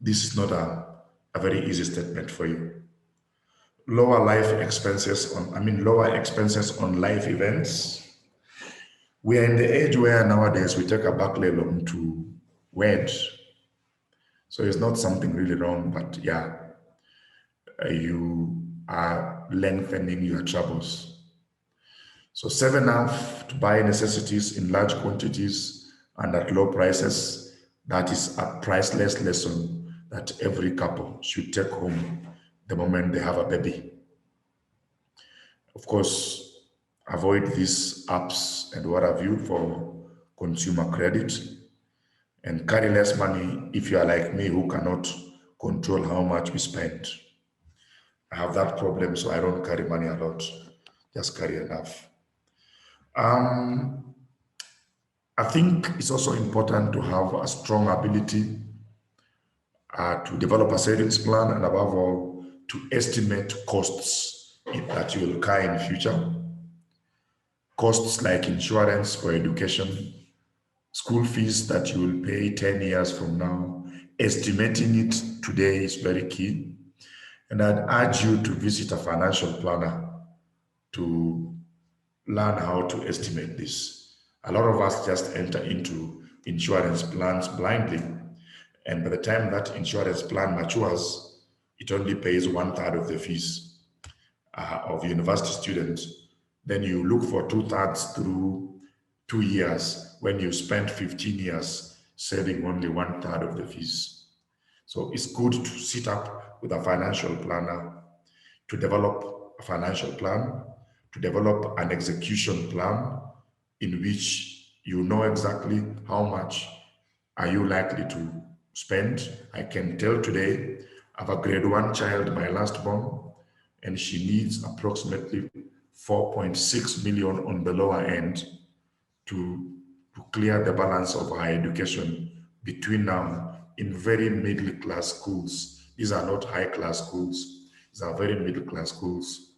this is not a very easy statement for you. Lower expenses on life events. We are in the age where nowadays we take a Barclay loan to wed. So it's not something really wrong, but yeah, you are lengthening your troubles. So save enough to buy necessities in large quantities and at low prices. That is a priceless lesson that every couple should take home the moment they have a baby. Of course, avoid these apps and what have you for consumer credit, and carry less money if you are like me who cannot control how much we spend. I have that problem, so I don't carry money a lot, just carry enough. I think it's also important to have a strong ability to develop a savings plan, and above all, to estimate costs that you will incur in future. Costs like insurance for education, school fees that you will pay 10 years from now. Estimating it today is very key. And I'd urge you to visit a financial planner to learn how to estimate this. A lot of us just enter into insurance plans blindly. And by the time that insurance plan matures, it only pays 1/3 of the fees of university students. Then you look for 2/3 through 2 years when you spend 15 years saving only 1/3 of the fees. So it's good to sit up with a financial planner to develop a financial plan, to develop an execution plan in which you know exactly how much are you likely to spend. I can tell today, I have a grade 1 child, my last born, and she needs approximately 4.6 million on the lower end to clear the balance of her education between now in very middle class schools. These are not high class schools. These are very middle class schools,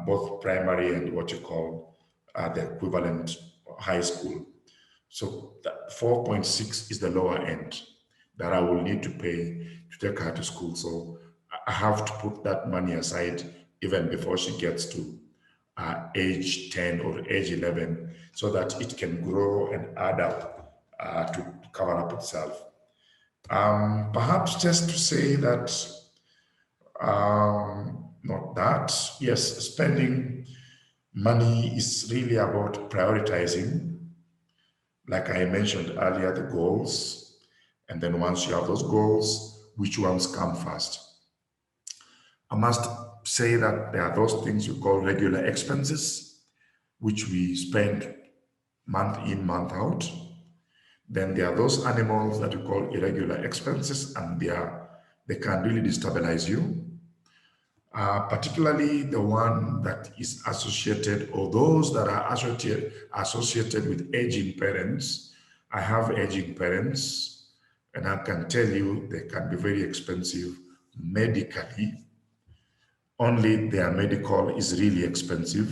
both primary and what you call the equivalent high school. So that 4.6 is the lower end that I will need to pay to take her to school. So I have to put that money aside even before she gets to age 10 or age 11, so that it can grow and add up to cover up itself. Perhaps just to say that, not that, yes, spending money is really about prioritizing. Like I mentioned earlier, the goals. And then once you have those goals, which ones come first? I must say that there are those things we call regular expenses, which we spend month in, month out. Then there are those animals that we call irregular expenses, and they can really destabilize you. Particularly the one that is associated, or those that are associated with aging parents. I have aging parents, and I can tell you they can be very expensive medically. Only their medical is really expensive.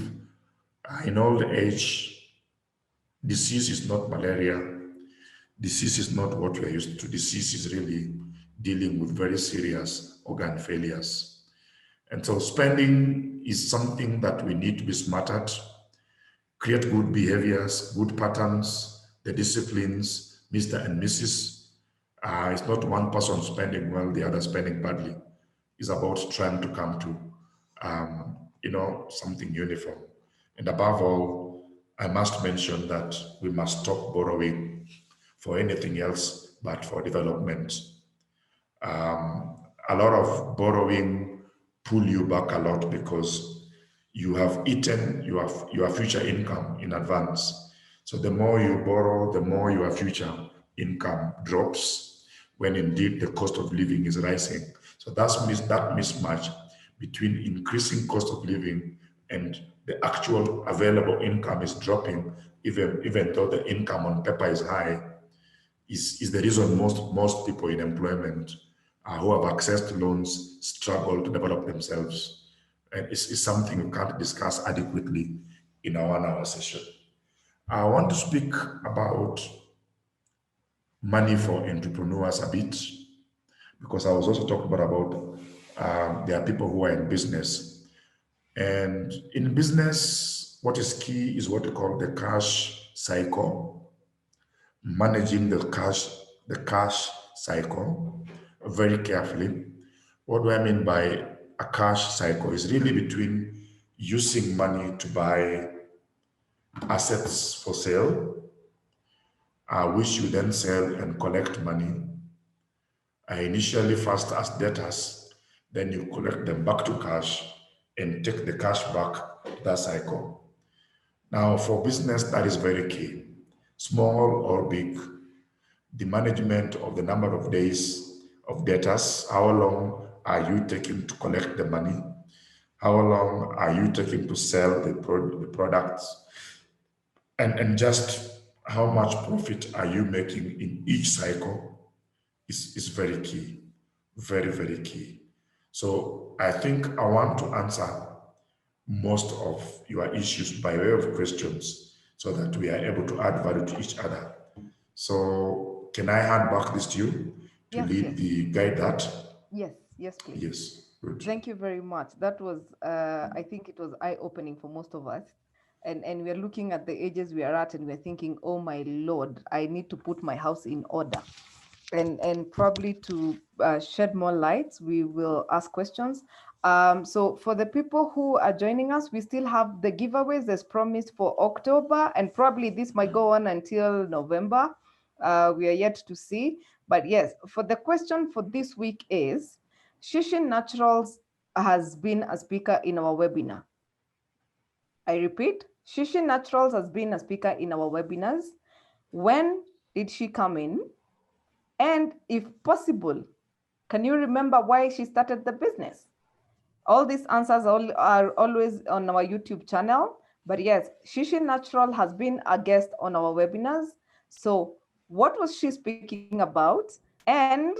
In old age, disease is not malaria. Disease is not what we are used to. Disease is really dealing with very serious organ failures. And so spending is something that we need to be smart at, create good behaviors, good patterns, the disciplines, Mr. and Mrs. It's not one person spending well, the other spending badly. It's about trying to come to, something uniform. And above all, I must mention that we must stop borrowing for anything else but for development. A lot of borrowing pull you back a lot because you have eaten your future income in advance. So the more you borrow, the more your future income drops when indeed the cost of living is rising. So that mismatch between increasing cost of living and the actual available income is dropping, even though the income on paper is high, is the reason most people in employment who have access to loans struggle to develop themselves. And it's something we can't discuss adequately in our 1 hour session. I want to speak about money for entrepreneurs a bit, because I was also talking about there are people who are in business. And in business, what is key is what we call the cash cycle, managing the cash cycle very carefully. What do I mean by a cash cycle? Is really between using money to buy assets for sale, which you then sell and collect money, initially first as debtors, then you collect them back to cash and take the cash back to that cycle. Now, for business, that is very key. Small or big, the management of the number of days of debtors, how long are you taking to collect the money? How long are you taking to sell the products? And just how much profit are you making in each cycle is very key, very, very key. So I think I want to answer most of your issues by way of questions so that we are able to add value to each other. So can I hand back this to you to lead the guide that? Yes, please. Yes, good. Thank you very much. That was, I think it was eye-opening for most of us. And we're looking at the ages we are at and we're thinking, oh my Lord, I need to put my house in order. And probably to shed more light, we will ask questions. So for the people who are joining us, we still have the giveaways as promised for October, and probably this might go on until November. We are yet to see. But yes, for the question for this week is, Shishin Naturals has been a speaker in our webinar. I repeat, Shishin Naturals has been a speaker in our webinars. When did she come in? And if possible, can you remember why she started the business? All these answers are always on our YouTube channel. But yes, Shishi Natural has been a guest on our webinars. So what was she speaking about? And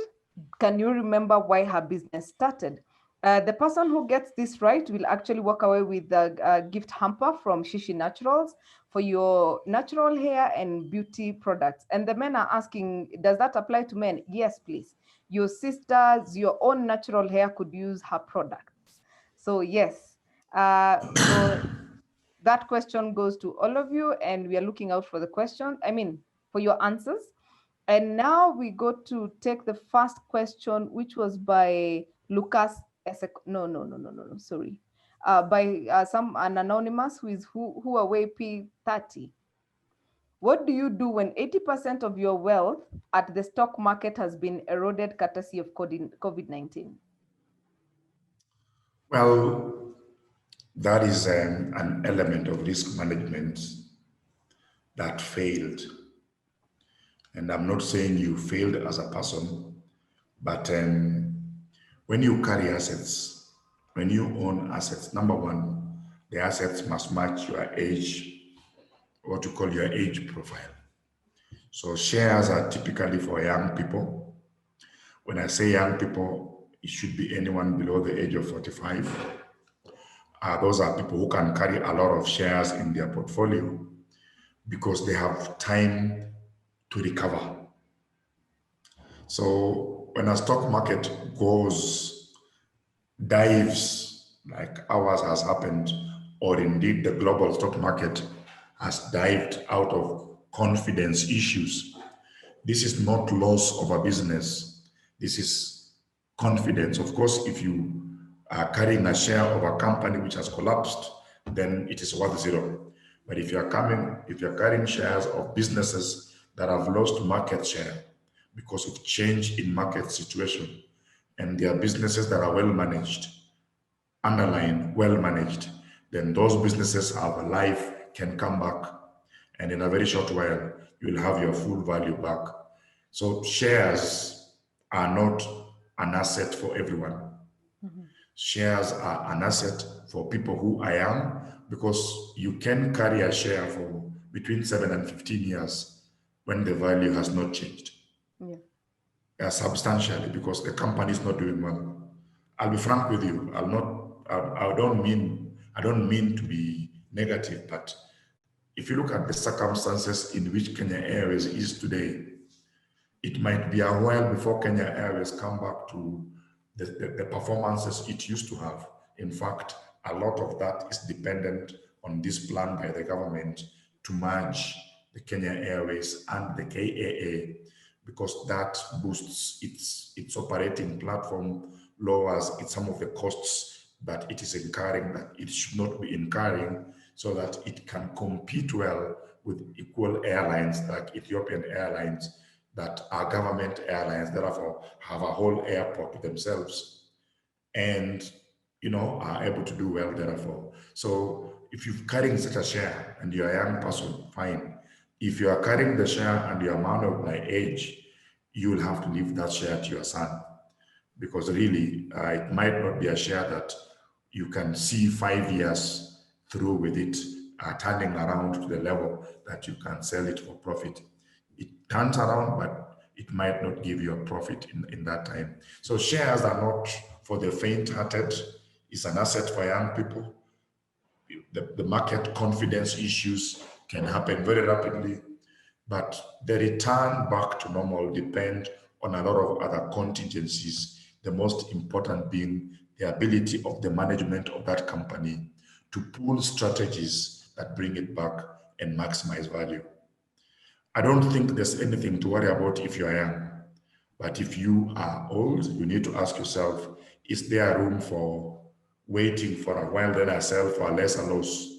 can you remember why her business started? The person who gets this right will actually walk away with a gift hamper from Shishi Naturals for your natural hair and beauty products. And the men are asking, does that apply to men? Yes, please. Your sisters, your own natural hair could use her products. So yes, so that question goes to all of you, and we are looking out for the question, for your answers. And now we go to take the first question, which was by Lucas. Sorry. By an anonymous who away P30. What do you do when 80% of your wealth at the stock market has been eroded courtesy of COVID-19? Well, that is an element of risk management that failed. And I'm not saying you failed as a person, but when you carry assets, when you own assets, number one, the assets must match your age, what you call your age profile. So shares are typically for young people. When I say young people, it should be anyone below the age of 45. Those are people who can carry a lot of shares in their portfolio. because they have time to recover. So when a stock market dives like ours has happened, or indeed the global stock market has dived out of confidence issues, this is not loss of a business. This is confidence. Of course, if you are carrying a share of a company which has collapsed, then it is worth zero. But if you're carrying shares of businesses that have lost market share because of change in market situation, and they are businesses that are well managed, underline well managed, then those businesses have a life, can come back, and in a very short while, you'll have your full value back. So shares are not an asset for everyone. Shares are an asset for people who are young, because you can carry a share for between 7 and 15 years when the value has not changed. Substantially, because the company is not doing well. I'll be frank with you. I don't mean to be negative, but if you look at the circumstances in which Kenya Airways is today, it might be a while before Kenya Airways come back to the performances it used to have. In fact, a lot of that is dependent on this plan by the government to merge the Kenya Airways and the KAA, because that boosts its operating platform, lowers some of the costs that it is incurring, that it should not be incurring, so that it can compete well with equal airlines like Ethiopian Airlines, that are government airlines, therefore have a whole airport to themselves, and are able to do well therefore. So if you're carrying such a share and you're a young person, fine. If you are carrying the share and you're a man of my age, you will have to leave that share to your son, because really it might not be a share that you can see 5 years through with it turning around to the level that you can sell it for profit. It turns around, but it might not give you a profit in that time. So shares are not for the faint-hearted. It's an asset for young people. The market confidence issues can happen very rapidly, but the return back to normal depend on a lot of other contingencies, the most important being the ability of the management of that company to pull strategies that bring it back and maximize value. I don't think there's anything to worry about if you're young, but if you are old, you need to ask yourself, is there room for waiting for a while, then I sell for a lesser loss?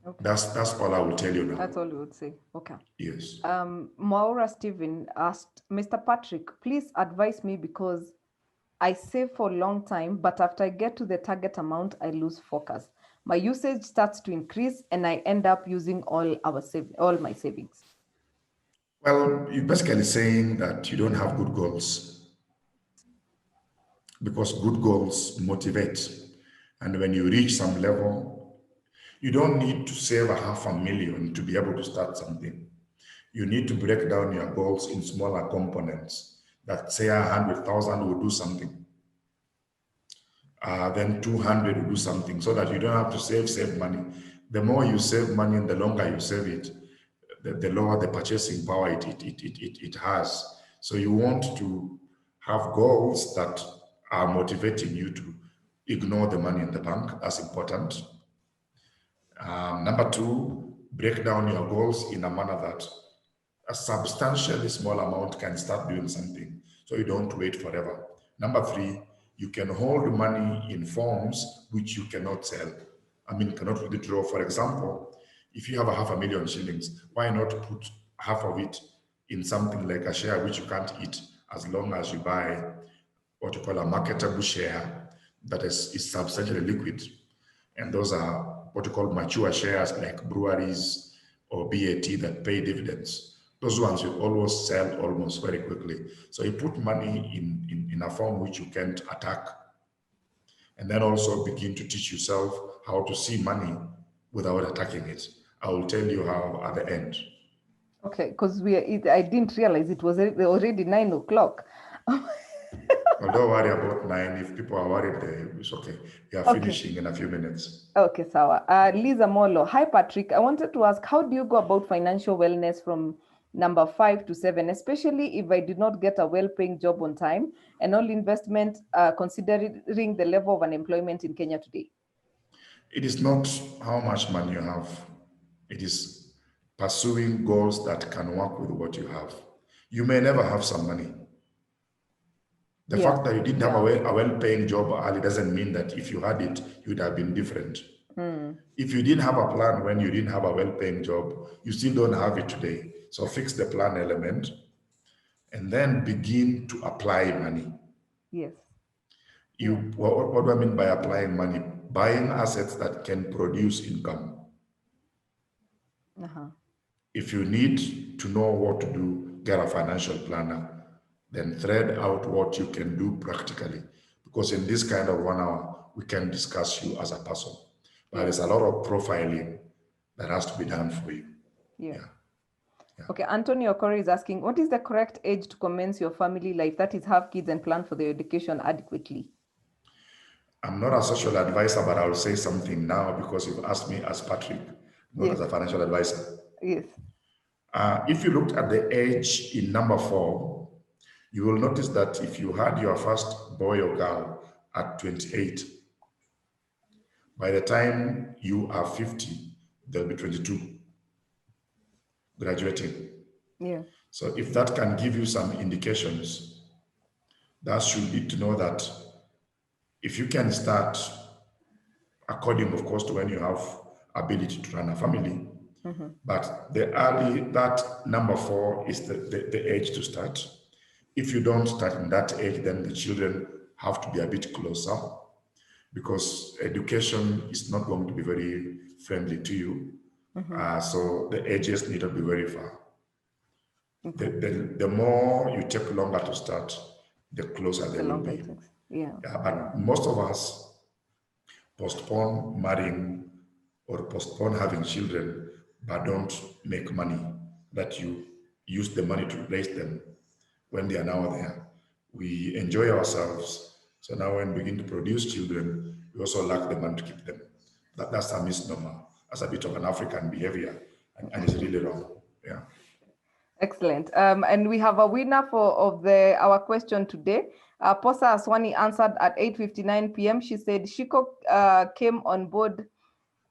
Okay. That's all I will tell you now. That's all you would say. Okay. Yes. Maura Stephen asked, Mr. Patrick, please advise me, because I save for a long time, but after I get to the target amount, I lose focus. My usage starts to increase and I end up using all my savings. Well, you're basically saying that you don't have good goals, because good goals motivate. And when you reach some level, you don't need to save $500,000 to be able to start something. You need to break down your goals in smaller components, that say 100,000 will do something. Then 200 will do something, so that you don't have to save money. The more you save money and the longer you save it, the lower the purchasing power it has. So you want to have goals that are motivating you to ignore the money in the bank. That's important. Number two, break down your goals in a manner that a substantially small amount can start doing something, so you don't wait forever. Number three, you can hold money in forms which you cannot sell. Cannot withdraw. For example, if you have $500,000, why not put half of it in something like a share which you can't eat, as long as you buy what you call a marketable share that is substantially liquid. And those are what you call mature shares, like breweries or BAT that pay dividends. Those ones you always sell almost very quickly. So you put money in a form which you can't attack. And then also begin to teach yourself how to see money without attacking it. I will tell you how at the end. Okay, because I didn't realize it was already 9 o'clock. Well, don't worry about mine. If people are worried, it's okay. We are Okay. finishing in a few minutes. Okay, sawa. Lisa Molo. Hi, Patrick. I wanted to ask, how do you go about financial wellness from number 5 to 7, especially if I did not get a well-paying job on time and all investment, considering the level of unemployment in Kenya today? It is not how much money you have. It is pursuing goals that can work with what you have. You may never have some money. The fact that you didn't have a well-paying job early doesn't mean that if you had it, you would have been different. If you didn't have a plan when you didn't have a well-paying job, you still don't have it today. So fix the plan element and then begin to apply money. Yes. What do I mean by applying money? Buying assets that can produce income. If you need to know what to do, get a financial planner, then thread out what you can do practically. Because in this kind of 1 hour, we can discuss you as a person. But there's a lot of profiling that has to be done for you. Yeah. Okay, Antonio Corey is asking, what is the correct age to commence your family life? That is, have kids and plan for their education adequately. I'm not a social advisor, but I'll say something now because you've asked me as Patrick, not as a financial advisor. Yes. If you looked at the age in number 4, you will notice that if you had your first boy or girl at 28, by the time you are 50, they'll be 22, graduating. Yeah. So if that can give you some indications, that should lead to know that if you can start according, of course, to when you have ability to run a family, but that number 4 is the age to start. If you don't start in that age, then the children have to be a bit closer because education is not going to be very friendly to you. So the ages need to be very far. The more you take longer to start, the closer they will be. But most of us postpone marrying or postpone having children, but don't make money that you use the money to raise them when they are now there. We enjoy ourselves. So now when we begin to produce children, we also lack the money to keep them. That's a misnomer. That's a bit of an African behavior, and it's really wrong. Yeah. Excellent. And we have a winner of our question today. Posa Aswani answered at 8:59 p.m. She said Shiko came on board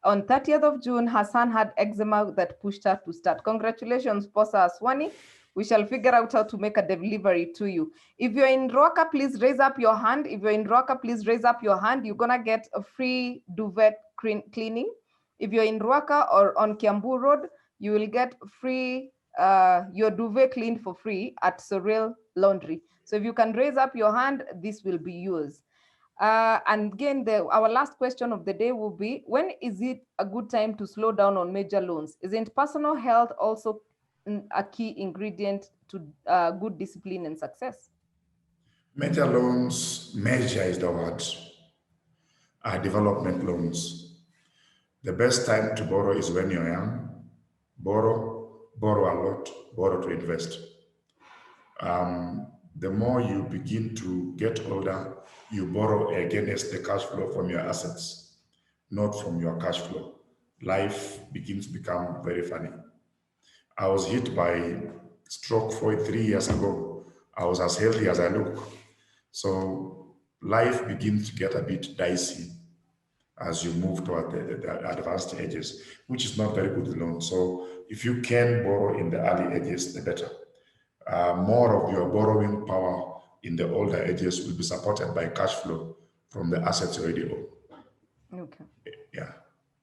on 30th of June. Her son had eczema that pushed her to start. Congratulations, Posa Aswani. We shall figure out how to make a delivery to you. If you're in Roka, please raise up your hand. If you're in Roka, please raise up your hand. You're going to get a free duvet cleaning. If you're in Roka or on Kiambu Road, you will get free your duvet cleaned for free at Surreal Laundry. So if you can raise up your hand, this will be yours. And again, our last question of the day will be, when is it a good time to slow down on major loans? Isn't personal health also a key ingredient to good discipline and success? Major loans, major is the word, are development loans. The best time to borrow is when you're young. Borrow a lot, borrow to invest. The more you begin to get older, you borrow against the cash flow from your assets, not from your cash flow. Life begins to become very funny. I was hit by stroke 3 years ago. I was as healthy as I look. So life begins to get a bit dicey as you move toward the advanced ages, which is not very good loan. So if you can borrow in the early ages, the better. More of your borrowing power in the older ages will be supported by cash flow from the assets you already own. Okay. Yeah.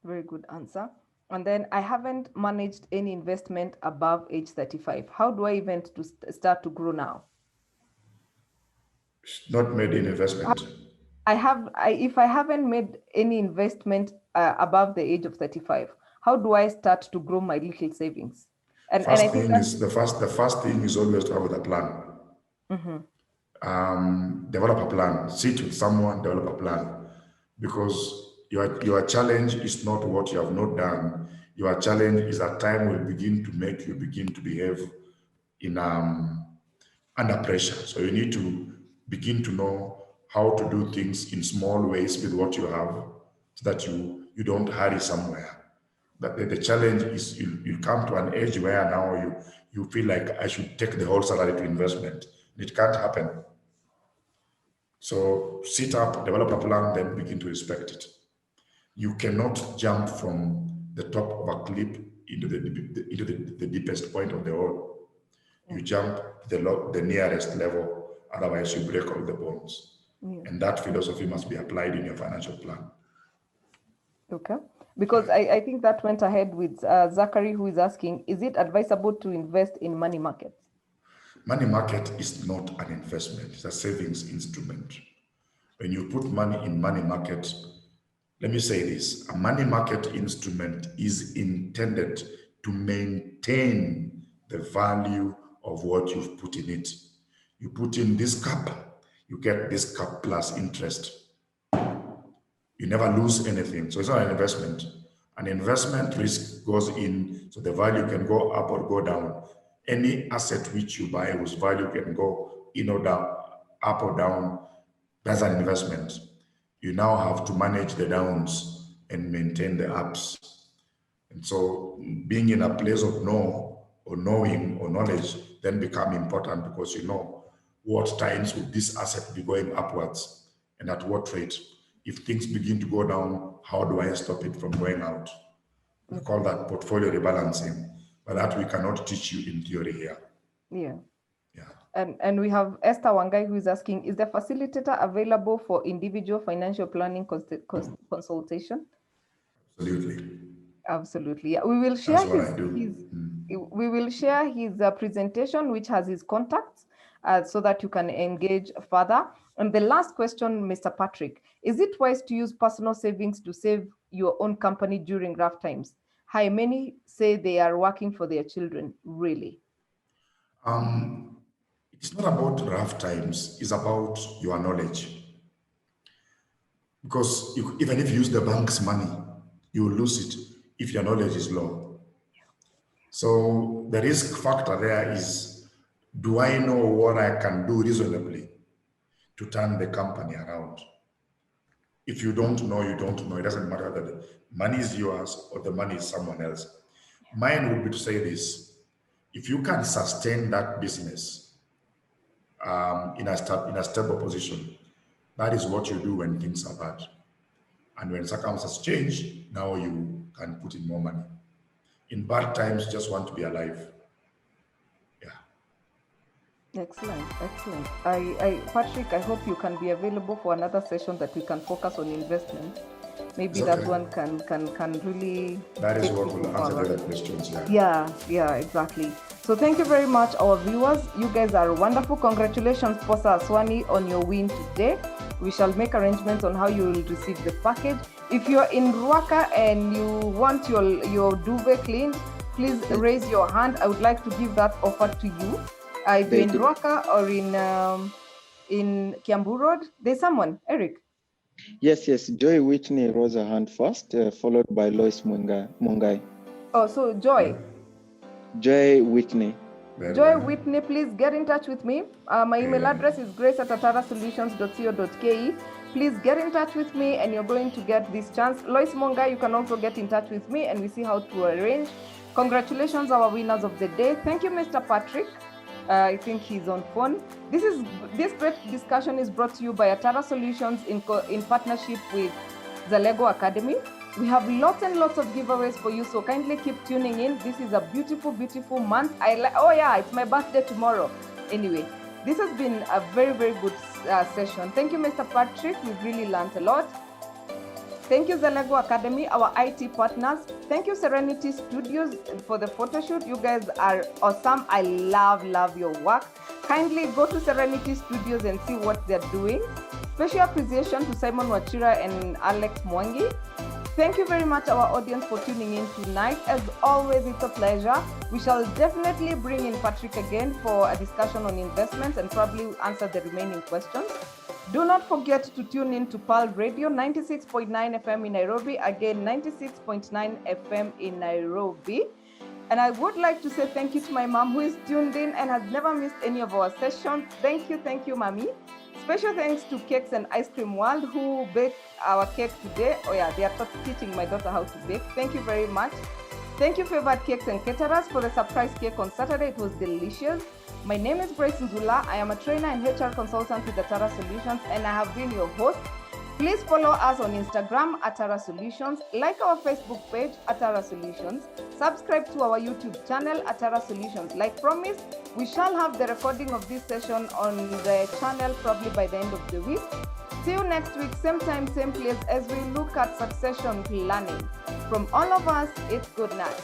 Very good answer. And then I haven't managed any investment above age 35. How do I even start to grow now? Not made an investment. If I haven't made any investment above the age of 35, how do I start to grow my little savings? And I think the first thing is always to have a plan. Develop a plan. Sit with someone, develop a plan, because your challenge is not what you have not done. Your challenge is that time will begin to make you begin to behave in under pressure. So you need to begin to know how to do things in small ways with what you have, so that you don't hurry somewhere. But the challenge is you come to an age where now you feel like I should take the whole salary to investment. It can't happen. So sit up, develop a plan, then begin to respect it. You cannot jump from the top of a cliff into the deepest point of the hole. You jump the nearest level, otherwise you break all the bones. Yeah. And that philosophy must be applied in your financial plan. Okay. Because I think that went ahead with Zachary, who is asking, is it advisable to invest in money markets? Money market is not an investment, it's a savings instrument. When you put money in money market, let me say this, a money market instrument is intended to maintain the value of what you've put in it. You put in this cup, you get this cup plus interest. You never lose anything. So it's not an investment. An investment risk goes in, so the value can go up or go down. Any asset which you buy whose value can go in or down, up or down, that's an investment. You now have to manage the downs and maintain the ups. And so being in a place of knowing or knowledge then become important, because you know what times would this asset be going upwards and at what rate. If things begin to go down, how do I stop it from going out? We call that portfolio rebalancing, but that we cannot teach you in theory here. Yeah. Yeah. And we have Esther Wangai, who is asking, is the facilitator available for individual financial planning consultation? Absolutely. Absolutely. Yeah. We will share That's what I do. we will share his presentation, which has his contacts, so that you can engage further. And the last question, Mr. Patrick, is it wise to use personal savings to save your own company during rough times? Hi, many say they are working for their children, really. It's not about rough times, it's about your knowledge. Because even if you use the bank's money, you will lose it if your knowledge is low. So the risk factor there is, do I know what I can do reasonably to turn the company around? If you don't know, you don't know. It doesn't matter that the money is yours or the money is someone else. Mine would be to say this: if you can sustain that business in a stable position, that is what you do when things are bad. And when circumstances change, now you can put in more money. In bad times, just want to be alive. Yeah. Excellent, excellent. Patrick, I hope you can be available for another session that we can focus on investment. Maybe It's that okay. one can really. That is take what people will answer forward. the other questions. Yeah. Yeah, exactly. So thank you very much, our viewers. You guys are wonderful. Congratulations, Posa Aswani, on your win today. We shall make arrangements on how you will receive the package. If you're in Ruaka and you want your duvet cleaned, please raise your hand. I would like to give that offer to you. If you're in Ruaka or in Kiambu Road, there's someone, Eric. Yes. Joy Whitney rose her hand first, followed by Lois Mungai. Oh, so Joy. Joy Whitney. Joy Whitney, please get in touch with me. My email address is grace@atarasolutions.co.ke. Please get in touch with me and you're going to get this chance. Lois Monga, you can also get in touch with me and we see how to arrange. Congratulations, our winners of the day. Thank you, Mr. Patrick. I think he's on phone. This great discussion is brought to you by Atara Solutions in partnership with the Lego Academy. We have lots and lots of giveaways for you, so kindly keep tuning in. This is a beautiful, beautiful month. Oh yeah, it's my birthday tomorrow. Anyway, this has been a very, very good session. Thank you, Mr. Patrick. We've really learned a lot. Thank you, the Lego Academy, our IT partners. Thank you, Serenity Studios, for the photo shoot. You guys are awesome. I love your work. Kindly go to Serenity Studios and see what they're doing. Special appreciation to Simon Wachira and Alex Mwangi. Thank you very much, our audience, for tuning in tonight. As always, it's a pleasure. We shall definitely bring in Patrick again for a discussion on investments and probably answer the remaining questions. Do not forget to tune in to Pearl Radio 96.9 FM in Nairobi. Again, 96.9 FM in Nairobi. And I would like to say thank you to my mom who is tuned in and has never missed any of our sessions. Thank you, Mommy. Special thanks to Cakes and Ice Cream World who baked our cake today. Oh yeah, they are teaching my daughter how to bake. Thank you very much. Thank you, Favored Cakes and Caterers, for the surprise cake on Saturday. It was delicious. My name is Grace Nzula. I am a trainer and HR consultant with Atara Solutions, and I have been your host. Please follow us on Instagram, Atara Solutions, like our Facebook page, Atara Solutions, subscribe to our YouTube channel, Atara Solutions. Like promised, we shall have the recording of this session on the channel probably by the end of the week. See you next week, same time, same place, as we look at succession planning. From all of us, it's good night.